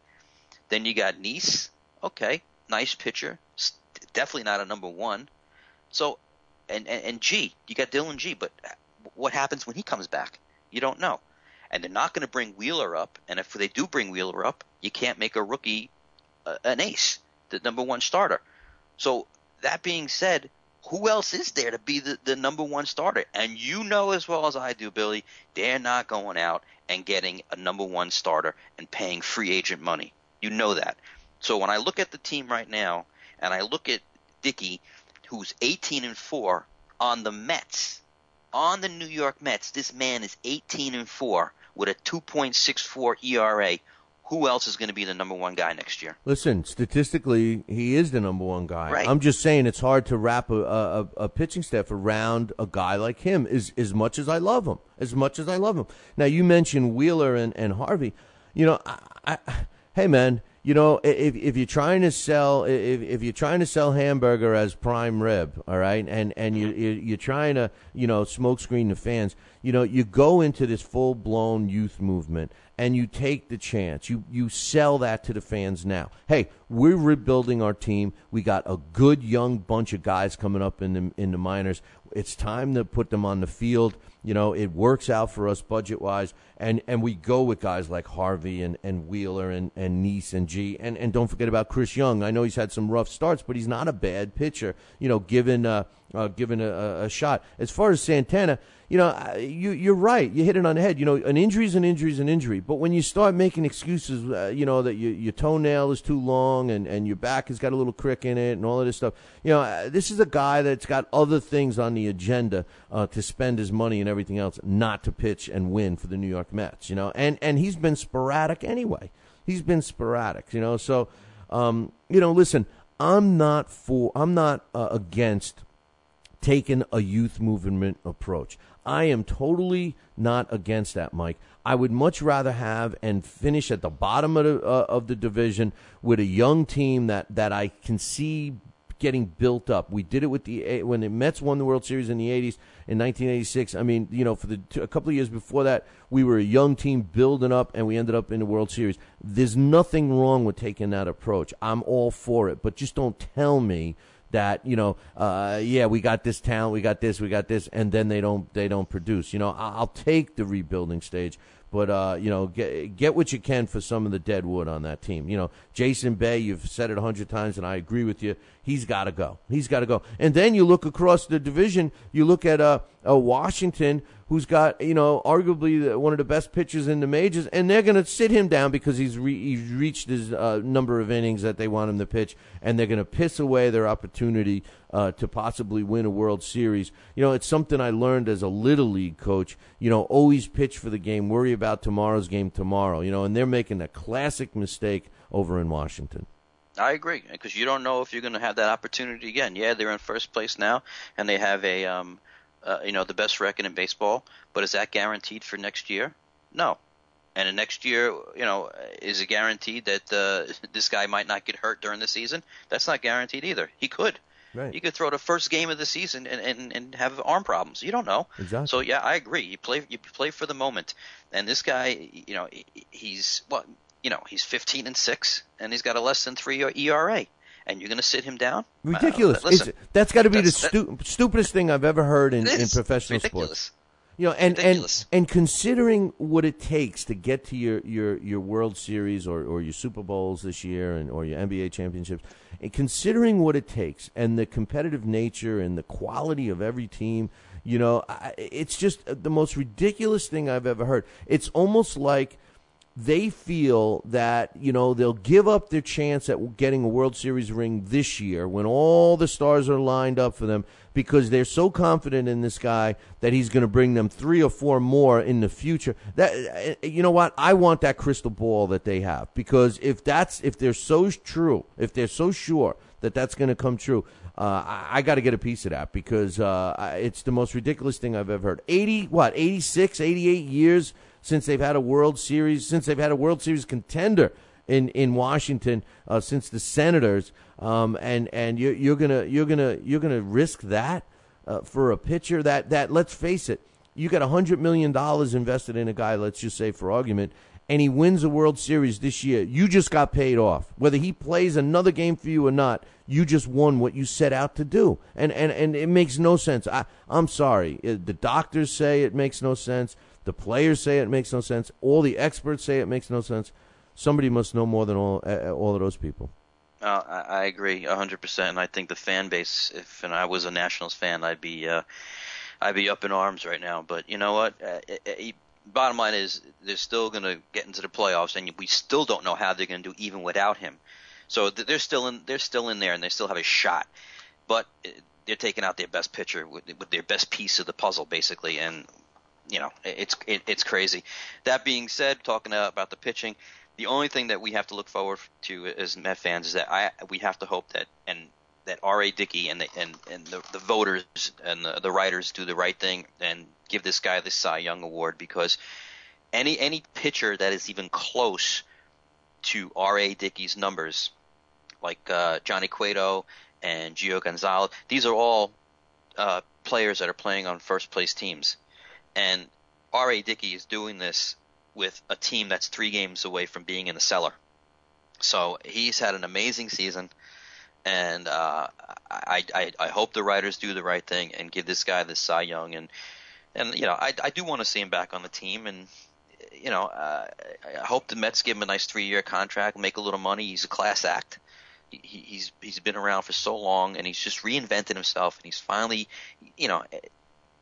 Then you got Neese. Okay, nice pitcher. Definitely not a number one. So, and G, you got Dylan G. But what happens when he comes back? You don't know. And they're not going to bring Wheeler up. And if they do bring Wheeler up, you can't make a rookie an ace, the number one starter. So that being said, who else is there to be the number one starter? And you know as well as I do, Billy, they're not going out and getting a number one starter and paying free agent money. You know that. So when I look at the team right now, and I look at Dickey, who's 18-4 on the Mets, on the New York Mets, this man is 18-4 with a 2.64 ERA. Who else is going to be the number one guy next year? Listen, statistically, he is the number one guy. Right. I'm just saying it's hard to wrap a pitching staff around a guy like him as much as I love him. As much as I love him. Now, you mentioned Wheeler and Harvey. Hey, man, if you're trying to sell hamburger as prime rib, all right, and you're trying to smoke screen the fans, you go into this full blown youth movement and you take the chance. You sell that to the fans now. Hey, we're rebuilding our team. We got a good young bunch of guys coming up in the minors. It's time to put them on the field. It works out for us budget-wise, and we go with guys like Harvey and Wheeler and Neese and G. And don't forget about Chris Young. I know he's had some rough starts, but he's not a bad pitcher, given a shot. As far as Santana, you're right. You hit it on the head. An injury is an injury is an injury. But when you start making excuses, that your toenail is too long and your back has got a little crick in it and all of this stuff, this is a guy that's got other things on the agenda to spend his money and everything else, not to pitch and win for the New York Mets. And he's been sporadic anyway. He's been sporadic. So listen, I'm not against taking a youth movement approach. I am totally not against that, Mike. I would much rather have and finish at the bottom of the division with a young team that I can see getting built up. We did it when the Mets won the World Series in the 80s, in 1986. I mean, for a couple of years before that, we were a young team building up, and we ended up in the World Series. There's nothing wrong with taking that approach. I'm all for it, but just don't tell me that we got this talent, we got this, and then they don't produce. I'll take the rebuilding stage, but get what you can for some of the dead wood on that team. Jason Bay, you've said it 100 times, and I agree with you. He's got to go. And then you look across the division. You look at Washington, who's got arguably one of the best pitchers in the majors, and they're going to sit him down because he's reached his number of innings that they want him to pitch, and they're going to piss away their opportunity to possibly win a World Series. It's something I learned as a Little League coach. Always pitch for the game, worry about tomorrow's game tomorrow. And they're making a classic mistake over in Washington. I agree, because you don't know if you're going to have that opportunity again. Yeah, they're in first place now, and they have the best record in baseball. But is that guaranteed for next year? No. And the next year, is it guaranteed that this guy might not get hurt during the season? That's not guaranteed either. He could. Right. He could throw the first game of the season and have arm problems. You don't know. Exactly. So yeah, I agree. You play for the moment. And this guy, he's 15-6, and he's got a less than 3 ERA. And you're going to sit him down? Ridiculous. Listen, that's got to be the stupidest thing I've ever heard in professional ridiculous. sports. And considering what it takes to get to your World Series or your Super Bowls this year or your NBA championships, and considering what it takes and the competitive nature and the quality of every team, it's just the most ridiculous thing I've ever heard. It's almost like they feel that, they'll give up their chance at getting a World Series ring this year when all the stars are lined up for them because they're so confident in this guy that he's going to bring them 3 or 4 more in the future. That, you know what? I want that crystal ball that they have, because if they're so true, if they're so sure that that's going to come true, I got to get a piece of that, because it's the most ridiculous thing I've ever heard. 86, 88 years since they've had a World Series, contender in Washington, since the Senators, and you're gonna risk that for a pitcher that let's face it, you got $100 million invested in a guy, let's just say for argument, and he wins a World Series this year. You just got paid off. Whether he plays another game for you or not, you just won what you set out to do. And it makes no sense. I'm sorry. The doctors say it makes no sense. The players say it makes no sense. All the experts say it makes no sense. Somebody must know more than all of those people. I agree 100%, and I think the fan base, if I was a Nationals fan, I'd be up in arms right now. But you know what? Bottom line is they're still going to get into the playoffs, and we still don't know how they're going to do even without him. So they're still in there, and they still have a shot. But they're taking out their best pitcher with their best piece of the puzzle, basically, and it's crazy. That being said, talking about the pitching, the only thing that we have to look forward to as Met fans is that we have to hope that R.A. Dickey and the voters and the writers do the right thing and give this guy the Cy Young Award, because any pitcher that is even close to R.A. Dickey's numbers, like Johnny Cueto and Gio Gonzalez, these are all players that are playing on first-place teams. And R.A. Dickey is doing this with a team that's 3 games away from being in the cellar. So he's had an amazing season, and I hope the writers do the right thing and give this guy the Cy Young. And I do want to see him back on the team, and I hope the Mets give him a nice 3-year contract, make a little money. He's a class act. He's been around for so long, and he's just reinvented himself, and he's finally,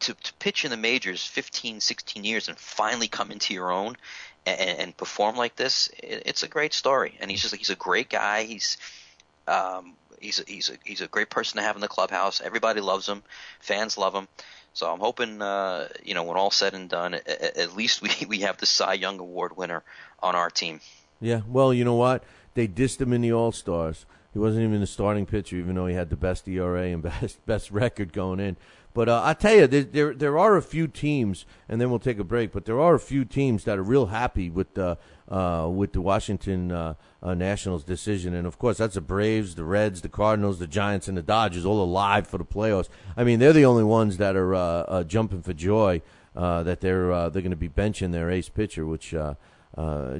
to pitch in the majors 15, 16 years and finally come into your own and perform like this, it's a great story. And he's a great guy. He's a great person to have in the clubhouse. Everybody loves him. Fans love him. So I'm hoping, when all said and done, at least we have the Cy Young Award winner on our team. Yeah, well, you know what? They dissed him in the All-Stars. He wasn't even the starting pitcher, even though he had the best ERA and best record going in. But I tell you, there are a few teams, and then we'll take a break. But there are a few teams that are real happy with the Washington Nationals decision, and of course that's the Braves, the Reds, the Cardinals, the Giants, and the Dodgers, all alive for the playoffs. I mean, they're the only ones that are jumping for joy that they're going to be benching their ace pitcher, which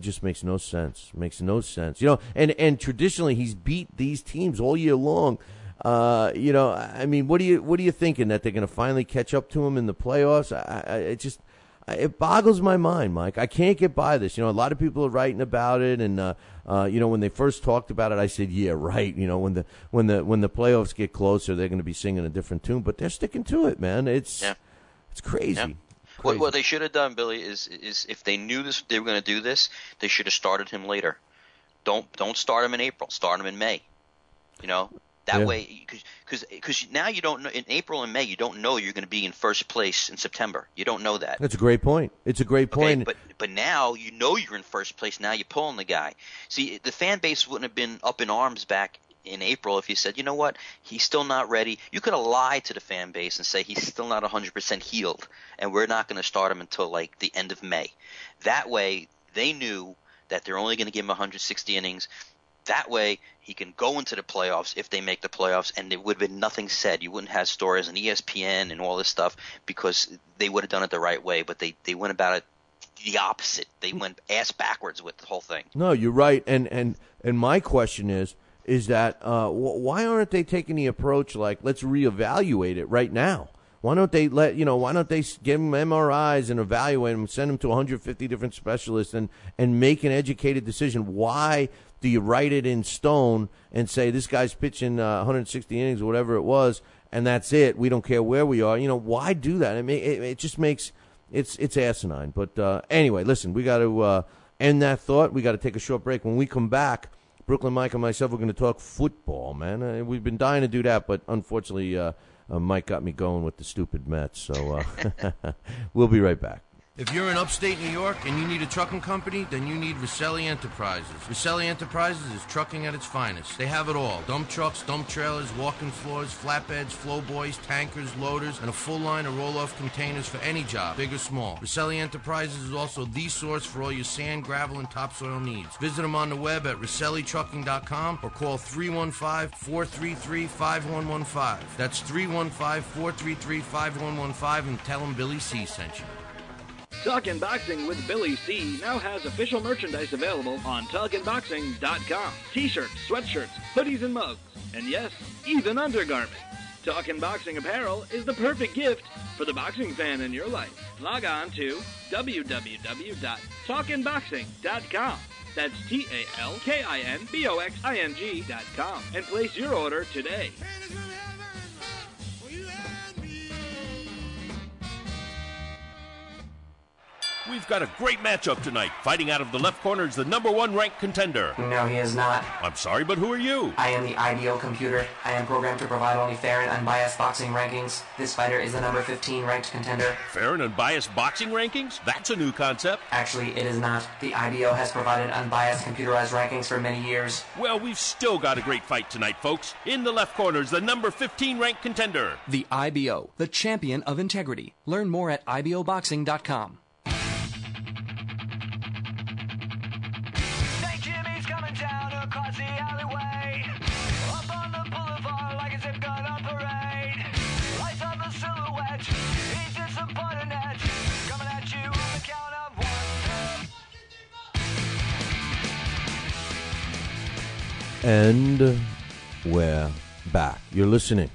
just makes no sense. And traditionally he's beat these teams all year long. I mean, what are you thinking, that they're going to finally catch up to him in the playoffs? It boggles my mind, Mike. I can't get by this. A lot of people are writing about it, and when they first talked about it, I said, yeah, right. When the playoffs get closer, they're going to be singing a different tune, but they're sticking to it, man. It's crazy. Yeah. What they should have done, Billy, is if they knew they were going to do this, they should have started him later. Don't start him in April. Start him in May. That way, because now you don't know, in April and May, you don't know you're going to be in first place in September. You don't know that. That's a great point. It's a great point. Okay, but now you know you're in first place. Now you're pulling the guy. See, the fan base wouldn't have been up in arms back in April if you said, you know what, he's still not ready. You could have lied to the fan base and say he's still not 100% healed, and we're not going to start him until like the end of May. That way, they knew that they're only going to give him 160 innings. That way, he can go into the playoffs if they make the playoffs, and there would have been nothing said. You wouldn't have stories on ESPN and all this stuff because they would have done it the right way, but they went about it the opposite. They went ass backwards with the whole thing. No, you're right. And my question is that why aren't they taking the approach like, let's reevaluate it right now? Why don't they give them MRIs and evaluate them, send them to 150 different specialists and make an educated decision? Why do you write it in stone and say this guy's pitching 160 innings or whatever it was, and that's it? We don't care where we are. Why do that? It just makes it's asinine. But anyway, listen, we got to end that thought. We got to take a short break. When we come back, Brooklyn Mike and myself are going to talk football, man. We've been dying to do that, but unfortunately, Mike got me going with the stupid Mets. So we'll be right back. If you're in upstate New York and you need a trucking company, then you need Roselli Enterprises. Roselli Enterprises is trucking at its finest. They have it all. Dump trucks, dump trailers, walk-in floors, flatbeds, flow boys, tankers, loaders, and a full line of roll-off containers for any job, big or small. Roselli Enterprises is also the source for all your sand, gravel, and topsoil needs. Visit them on the web at RoselliTrucking.com or call 315-433-5115. That's 315-433-5115 and tell them Billy C sent you. Talkin' Boxing with Billy C now has official merchandise available on TalkinBoxing.com. T-shirts, sweatshirts, hoodies, and mugs. And yes, even undergarments. Talkin' Boxing apparel is the perfect gift for the boxing fan in your life. Log on to www.talkinboxing.com. That's TalkinBoxing.com and place your order today. We've got a great matchup tonight. Fighting out of the left corner is the #1 ranked contender. No, he is not. I'm sorry, but who are you? I am the IBO computer. I am programmed to provide only fair and unbiased boxing rankings. This fighter is the number 15 ranked contender. Fair and unbiased boxing rankings? That's a new concept. Actually, it is not. The IBO has provided unbiased computerized rankings for many years. Well, we've still got a great fight tonight, folks. In the left corner is the number 15 ranked contender. The IBO, the champion of integrity. Learn more at IBOboxing.com. Across the alleyway, up on the boulevard like a zip gun on parade. Lights on the silhouette, he's in some butter net, coming at you on the count of one. And we're back. You're listening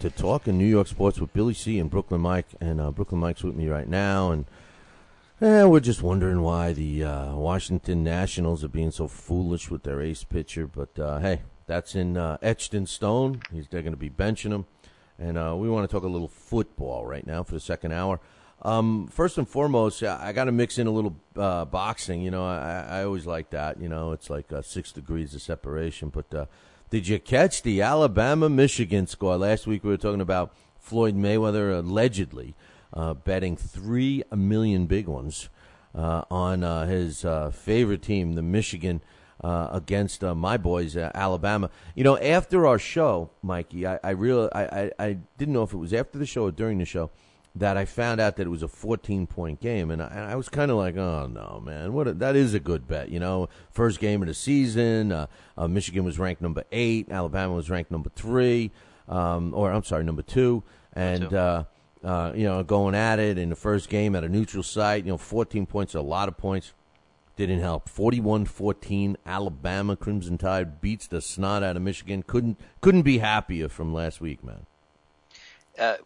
to Talkin' New York Sports with Billy C. and Brooklyn Mike. And Brooklyn Mike's with me right now. And we're just wondering why the Washington Nationals are being so foolish with their ace pitcher. But, hey, that's etched in stone. They're going to be benching him. And we want to talk a little football right now for the second hour. First and foremost, I got to mix in a little boxing. I always like that. It's like 6 degrees of separation. But did you catch the Alabama-Michigan score? Last week we were talking about Floyd Mayweather allegedly betting $3 million big ones on his favorite team, the Michigan, against my boys, Alabama. After our show, Mikey, I didn't know if it was after the show or during the show that I found out that it was a 14-point game, and I was kind of like, oh no, man, that is a good bet. First game of the season, Michigan was ranked number 8, Alabama was ranked number 3, number 2, and. Going at it in the first game at a neutral site, 14 points, a lot of points. Didn't help. 41-14, Alabama Crimson Tide beats the snot out of Michigan. Couldn't be happier from last week, man.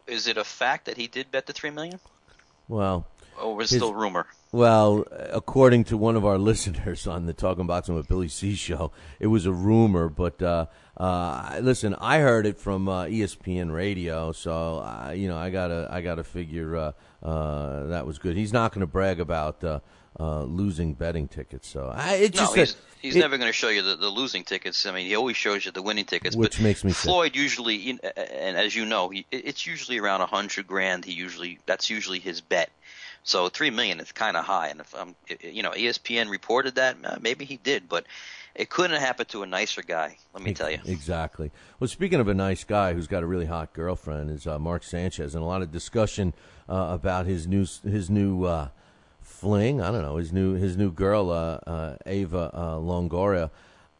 Is it a fact that he did bet the $3 million? Well, or was it still rumor? Well, according to one of our listeners on the Talking Boxing with Billy C show, it was a rumor. But listen, I heard it from ESPN Radio, so I gotta figure that was good. He's not going to brag about losing betting tickets. So he's never going to show you the losing tickets. I mean, he always shows you the winning tickets. Which makes me Floyd sick. Usually, and as you know, it's usually around $100,000. That's usually his bet. So $3 million is kind of high, and if ESPN reported that, maybe he did, but it couldn't have happened to a nicer guy. Let me tell you. Exactly. Well, speaking of a nice guy who's got a really hot girlfriend, is Mark Sanchez, and a lot of discussion about his new fling. I don't know, his new girl, Ava Longoria.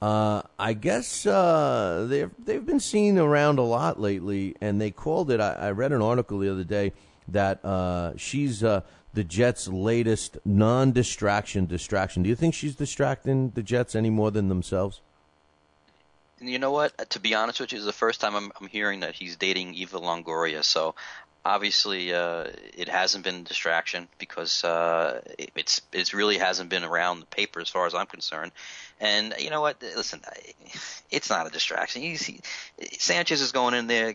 I guess they've been seen around a lot lately, and they called it. I read an article the other day that she's the Jets' latest non-distraction. Do you think she's distracting the Jets any more than themselves? You know what? To be honest with you, it's the first time I'm hearing that he's dating Eva Longoria. So Obviously, it hasn't been a distraction because it really hasn't been around the paper as far as I'm concerned. And you know what? Listen, it's not a distraction. Sanchez is going in there,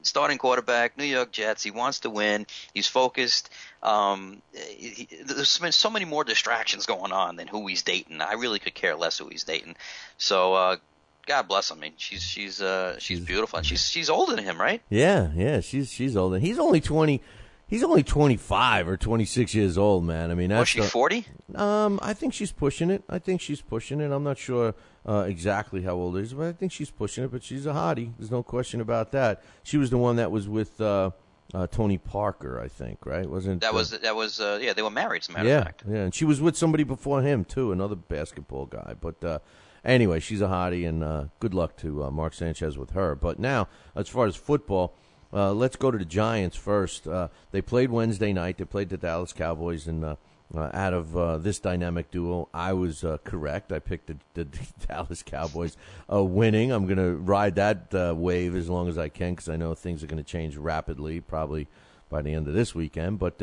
starting quarterback, New York Jets. He wants to win. He's focused. There's been so many more distractions going on than who he's dating. I really could care less who he's dating. So God bless him. I mean, she's beautiful, and she's older than him, right? Yeah, she's older. He's only 20. He's only 25 or 26 years old, man. I mean, that's Was she 40? I think she's pushing it. I'm not sure exactly how old it is, but I think she's pushing it. But she's a hottie. There's no question about that. She was the one that was with Tony Parker, I think, right? Wasn't that was yeah, they were married, as a matter of fact. Yeah, and she was with somebody before him too, another basketball guy. But anyway, she's a hottie, and good luck to Mark Sanchez with her. But now, as far as football, let's go to the Giants first. They played Wednesday night. They played the Dallas Cowboys, and out of this dynamic duo, I was correct. I picked the Dallas Cowboys winning. I'm going to ride that wave as long as I can because I know things are going to change rapidly, probably by the end of this weekend. But,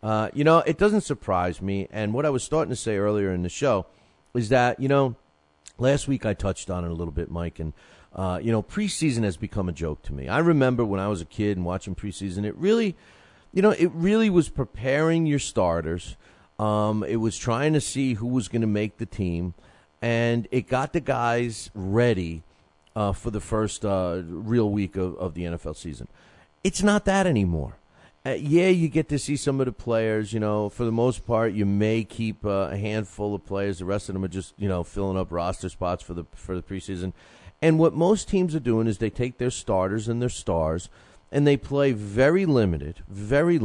it doesn't surprise me. And what I was starting to say earlier in the show is that, last week I touched on it a little bit, Mike, and preseason has become a joke to me. I remember when I was a kid and watching preseason, it really was preparing your starters. It was trying to see who was going to make the team, and it got the guys ready for the first real week of the NFL season. It's not that anymore. You get to see some of the players. For the most part, you may keep a handful of players. The rest of them are just filling up roster spots for the preseason. And what most teams are doing is they take their starters and their stars, and they play very limited, and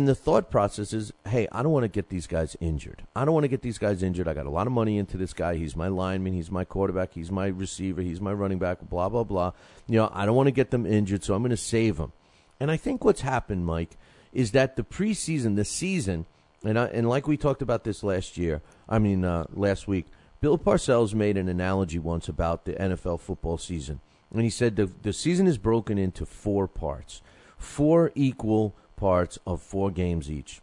the thought process is, hey, I don't want to get these guys injured. I got a lot of money into this guy. He's my lineman. He's my quarterback. He's my receiver. He's my running back, blah, blah, blah. I don't want to get them injured, so I'm going to save them. And I think what's happened, Mike, is that the preseason, the season, and like we talked about this last week, Bill Parcells made an analogy once about the NFL football season. And he said the season is broken into 4 parts, 4 equal parts of 4 games each.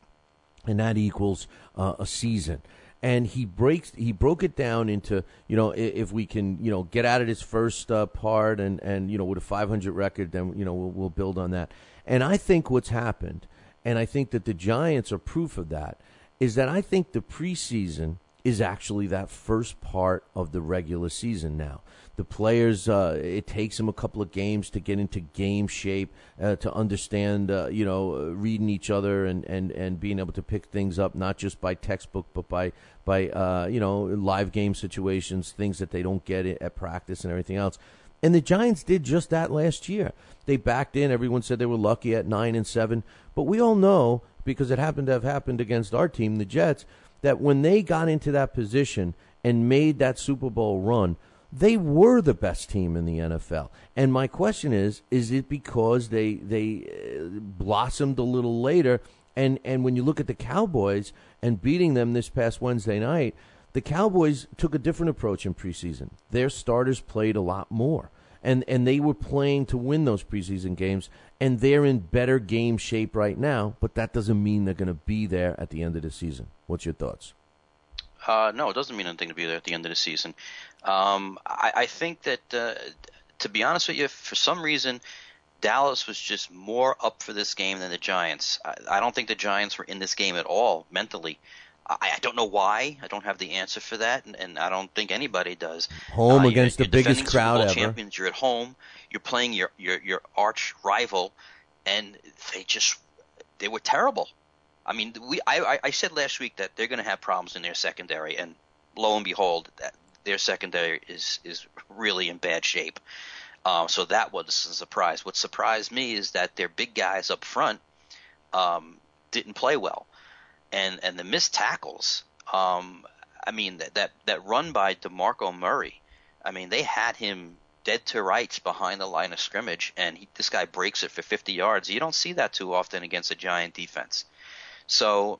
And that equals a season. And he broke it down into, if we can, get out of this first part and with a 500 record, then, we'll build on that. And I think what's happened, and I think that the Giants are proof of that, is that I think the preseason is actually that first part of the regular season now. The players, it takes them a couple of games to get into game shape, to understand, reading each other and being able to pick things up, not just by textbook, but by live game situations, things that they don't get at practice and everything else. And the Giants did just that last year. They backed in. Everyone said they were lucky at 9-7. But we all know, because it happened to have happened against our team, the Jets, that when they got into that position and made that Super Bowl run, they were the best team in the NFL. And my question is it because they blossomed a little later? And when you look at the Cowboys and beating them this past Wednesday night, the Cowboys took a different approach in preseason. Their starters played a lot more. And they were playing to win those preseason games, and they're in better game shape right now, but that doesn't mean they're going to be there at the end of the season. What's your thoughts? No, it doesn't mean anything to be there at the end of the season. I think that, to be honest with you, for some reason, Dallas was just more up for this game than the Giants. I don't think the Giants were in this game at all mentally. I don't know why. I don't have the answer for that, and I don't think anybody does. Home against the biggest crowd Super Bowl ever. Champions, you're at home. You're playing your arch rival, and they were terrible. I mean, I said last week that they're going to have problems in their secondary, and lo and behold, their secondary is really in bad shape. So that was a surprise. What surprised me is that their big guys up front didn't play well. And the missed tackles, that run by DeMarco Murray, they had him dead to rights behind the line of scrimmage, and this guy breaks it for 50 yards. You don't see that too often against a Giant defense. So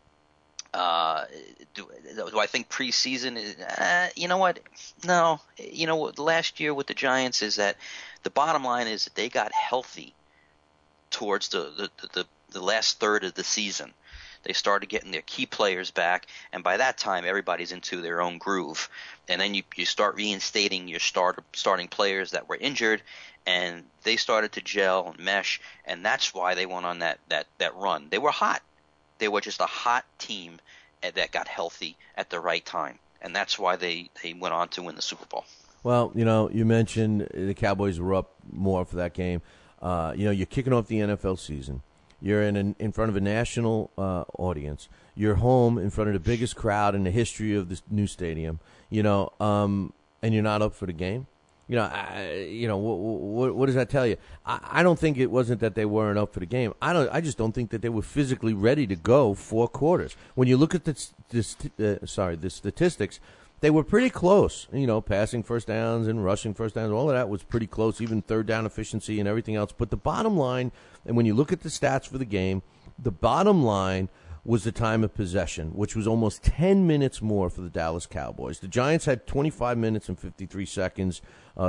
do I think preseason is you know what? No. Last year with the Giants is that the bottom line is that they got healthy towards the last third of the season. They started getting their key players back, and by that time, everybody's into their own groove. And then you start reinstating your starting players that were injured, and they started to gel and mesh, and that's why they went on that run. They were hot. They were just a hot team that got healthy at the right time, and that's why they went on to win the Super Bowl. Well, you mentioned the Cowboys were up more for that game. You're kicking off the NFL season. You're in front of a national audience. You're home in front of the biggest crowd in the history of this new stadium. And you're not up for the game. What does that tell you? I don't think it wasn't that they weren't up for the game. I just don't think that they were physically ready to go 4 quarters. When you look at the statistics, they were pretty close. Passing first downs and rushing first downs, all of that was pretty close, even third down efficiency and everything else. But the bottom line, and when you look at the stats for the game, the bottom line was the time of possession, which was almost 10 minutes more for the Dallas Cowboys. The Giants had 25 minutes and 53 seconds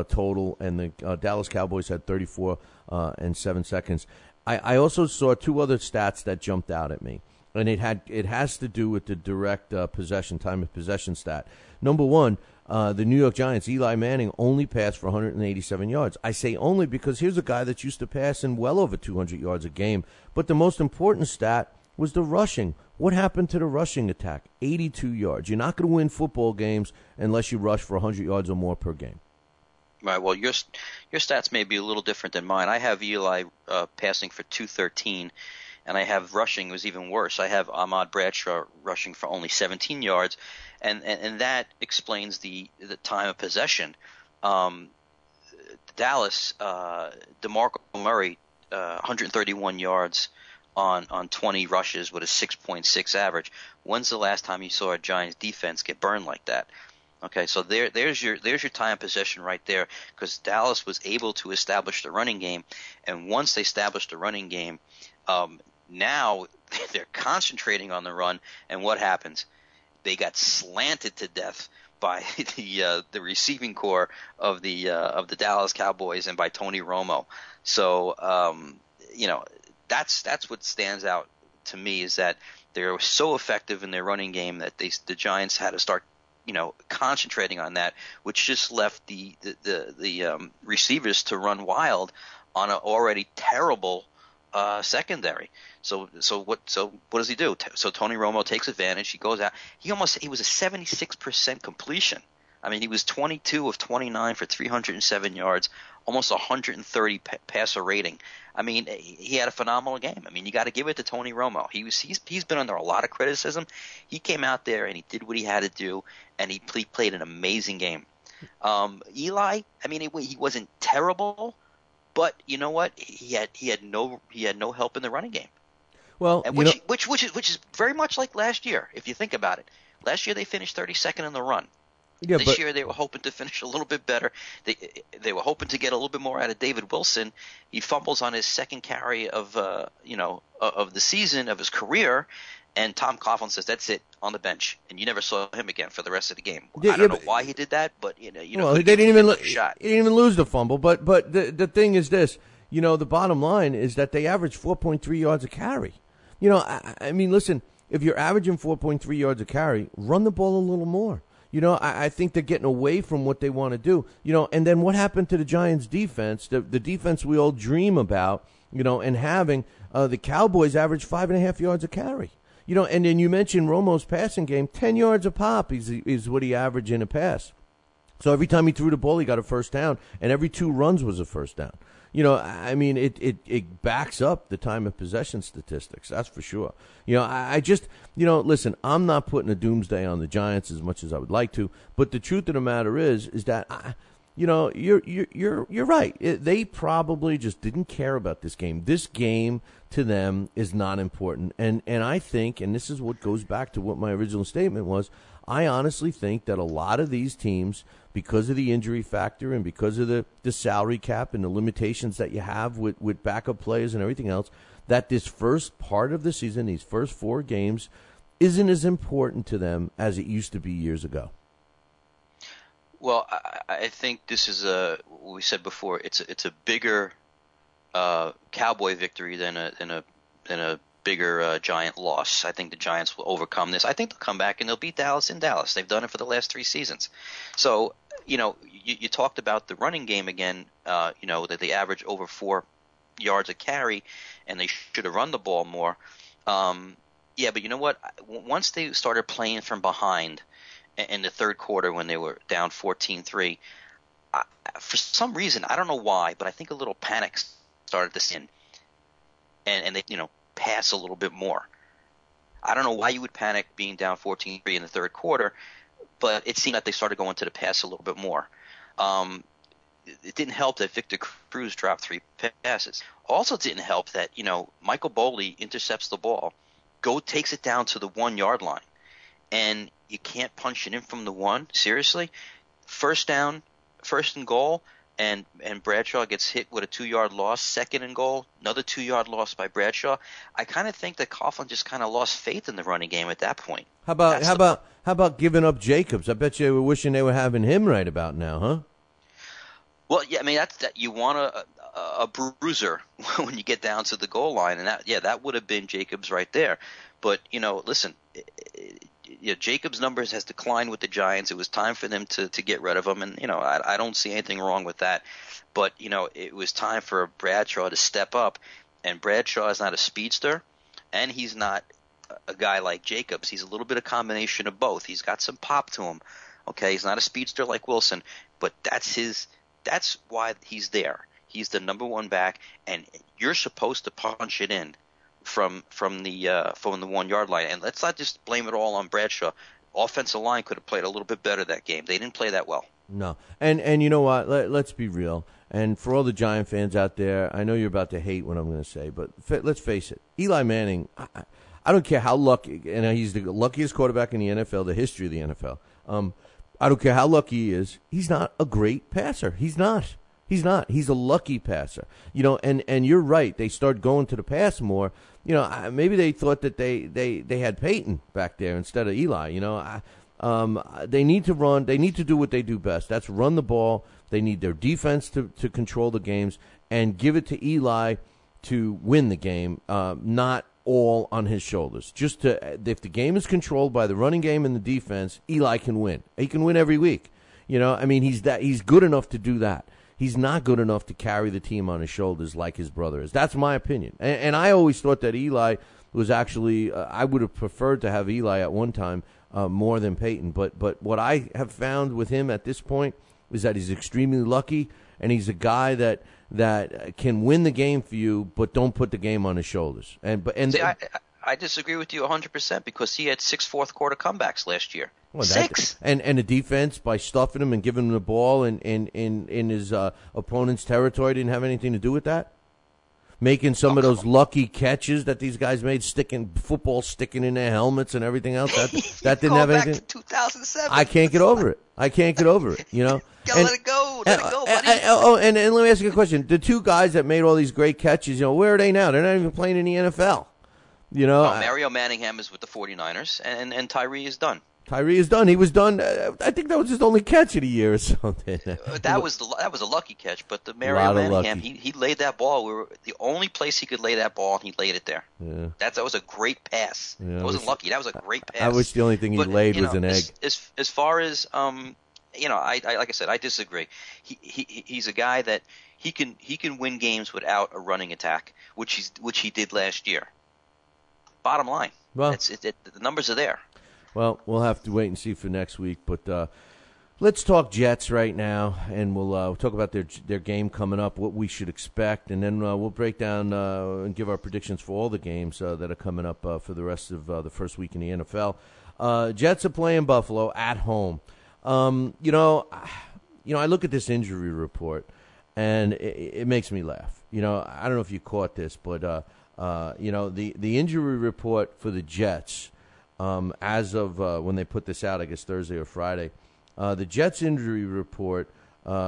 total, and the Dallas Cowboys had 34 and 7 seconds. I also saw 2 other stats that jumped out at me, and it has to do with the direct possession, time of possession stat. Number one, the New York Giants, Eli Manning, only passed for 187 yards. I say only because here's a guy that's used to passing well over 200 yards a game. But the most important stat was the rushing. What happened to the rushing attack? 82 yards. You're not going to win football games unless you rush for 100 yards or more per game. Right. Well, your stats may be a little different than mine. I have Eli passing for 213, and I have rushing was even worse. I have Ahmad Bradshaw rushing for only 17 yards, and that explains the time of possession. Dallas, DeMarco Murray, 131 yards on 20 rushes with a 6.6 average. When's the last time you saw a Giants defense get burned like that? Okay, so there's your time of possession right there, because Dallas was able to establish the running game, and once they established the running game, now they're concentrating on the run, and what happens? They got slanted to death by the receiving core of the Dallas Cowboys and by Tony Romo. So that's what stands out to me, is that they were so effective in their running game that the Giants had to start concentrating on that, which just left the receivers to run wild on an already terrible secondary. So what does he do? So Tony Romo takes advantage. He goes out. He was a 76% completion. I mean, he was 22 of 29 for 307 yards, almost 130 passer rating. I mean, he had a phenomenal game. I mean, you got to give it to Tony Romo. He's been under a lot of criticism. He came out there and he did what he had to do, and he played an amazing game. Eli, I mean, he wasn't terrible, but you know what? He had no help in the running game. Well, and which is very much like last year, if you think about it. Last year they finished 32nd in the run. Yeah, this year they were hoping to finish a little bit better. They were hoping to get a little bit more out of David Wilson. He fumbles on his second carry of the season of his career, and Tom Coughlin says that's it, on the bench, and you never saw him again for the rest of the game. I don't know why he did that, but they didn't even lose the fumble. But the thing is this, the bottom line is that they averaged 4.3 yards a carry. I mean, listen, if you're averaging 4.3 yards a carry, run the ball a little more. I think they're getting away from what they want to do. And then what happened to the Giants' defense, the defense we all dream about, and having the Cowboys average 5.5 yards a carry. And then you mentioned Romo's passing game, 10 yards a pop is what he averaged in a pass. So every time he threw the ball, he got a first down, and every 2 runs was a first down. I mean, it backs up the time of possession statistics. That's for sure. I just, listen, I'm not putting a doomsday on the Giants as much as I would like to, but the truth of the matter is that, you're right. They probably just didn't care about this game. This game to them is not important. And I think, and this is what goes back to what my original statement was, I honestly think that a lot of these teams, because of the injury factor and because of the salary cap and the limitations that you have with backup players and everything else, that this first part of the season, these first 4 games, isn't as important to them as it used to be years ago. Well, I think this is what we said before. It's a bigger Cowboy victory than a bigger Giant loss. I think the Giants will overcome this. I think they'll come back and they'll beat Dallas in Dallas. They've done it for the last 3 seasons. So, you talked about the running game again, that they average over 4 yards a carry, and they should have run the ball more. Yeah, but you know what? Once they started playing from behind in the third quarter when they were down 14-3, for some reason, I don't know why, but I think a little panic started to set in, and they, pass a little bit more. I don't know why you would panic being down 14-3 in the third quarter, but it seemed like they started going to the pass a little bit more. It didn't help that Victor Cruz dropped 3 passes. Also didn't help that, Michael Boley intercepts the ball, takes it down to the 1-yard line, and you can't punch it in from the 1. Seriously? First down, first and goal, and Bradshaw gets hit with a 2-yard loss. Second and goal, another 2-yard loss by Bradshaw. I kind of think that Coughlin just kind of lost faith in the running game at that point. How about giving up Jacobs? I bet you they were wishing they were having him right about now, huh? Well, yeah, I mean that you want a bruiser when you get down to the goal line, and that would have been Jacobs right there. But listen, Jacobs' numbers has declined with the Giants. It was time for them to get rid of him, and I don't see anything wrong with that. But it was time for Bradshaw to step up, and Bradshaw is not a speedster, and he's not a guy like Jacobs. He's a little bit of combination of both. He's got some pop to him. Okay, he's not a speedster like Wilson, but that's why he's there. He's the number 1 back, and you're supposed to punch it in from the 1-yard line. And let's not just blame it all on Bradshaw. Offensive line could have played a little bit better that game. They didn't play that well. No, and you know what? Let's be real. And for all the Giant fans out there, I know you're about to hate what I'm going to say, but let's face it. Eli Manning, I don't care how lucky, and he's the luckiest quarterback in the NFL, the history of the NFL. I don't care how lucky he is. He's not a great passer. He's not. He's a lucky passer. And you're right. They start going to the pass more. Maybe they thought that they had Peyton back there instead of Eli. They need to run. They need to do what they do best. That's run the ball. They need their defense to control the games and give it to Eli to win the game, not all on his shoulders. If the game is controlled by the running game and the defense, Eli can win. He can win every week. He's good enough to do that. He's not good enough to carry the team on his shoulders like his brother is. That's my opinion. And I always thought that Eli was actually, I would have preferred to have Eli at one time more than Peyton. But what I have found with him at this point is that he's extremely lucky, and he's a guy that can win the game for you, but don't put the game on his shoulders. I disagree with you 100% because he had 6 fourth-quarter comebacks last year. Well, 6. And the defense, by stuffing him and giving him the ball in his opponent's territory, didn't have anything to do with that? Making some of those lucky catches that these guys made, sticking in their helmets and everything else, that didn't have anything. Back to 2007. I can't get over it. Let it go. Let it go, buddy. And let me ask you a question. The 2 guys that made all these great catches, where are they now? They're not even playing in the NFL. Mario Manningham is with the 49ers, and Tyree is done. Tyree is done. He was done. I think that was his only catch of the year or something. That was a lucky catch, but the Mario Manningham, he laid that ball. The only place he could lay that ball, and he laid it there. Yeah. That was a great pass. Yeah, it wasn't lucky. That was a great pass. I wish the only thing he laid was an egg. As far as I like I said, I disagree. He's a guy that he can win games without a running attack, which he did last year. Bottom line, well, the numbers are there. Well, we'll have to wait and see for next week. But let's talk Jets right now, and we'll talk about their game coming up, what we should expect, and then we'll break down and give our predictions for all the games that are coming up for the rest of the first week in the NFL. Jets are playing Buffalo at home. I look at this injury report, and it makes me laugh. I don't know if you caught this, but the injury report for the Jets. As of when they put this out, I guess Thursday or Friday, the Jets injury report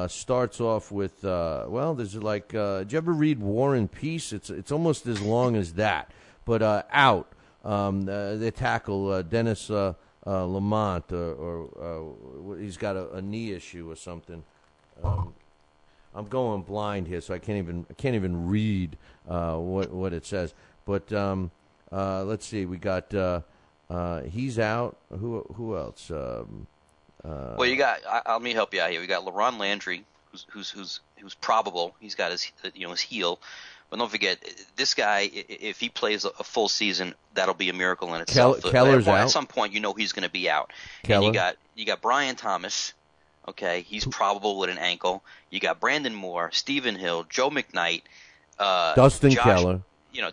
starts off with, there's like, did you ever read War and Peace? It's almost as long as that. But out, they tackle Dennis Lamont, or he's got a knee issue or something. I'm going blind here, so I can't even read what it says. But let's see. We got he's out. Who else? Well, you got. Let me help you out here. We got LaRon Landry, who's probable. He's got his heel. But don't forget, this guy, if he plays a full season, that'll be a miracle in itself. Keller's out. At some point, he's going to be out. Keller. And you got Brian Thomas. Okay, he's probable with an ankle. You got Brandon Moore, Stephen Hill, Joe McKnight, Dustin Keller.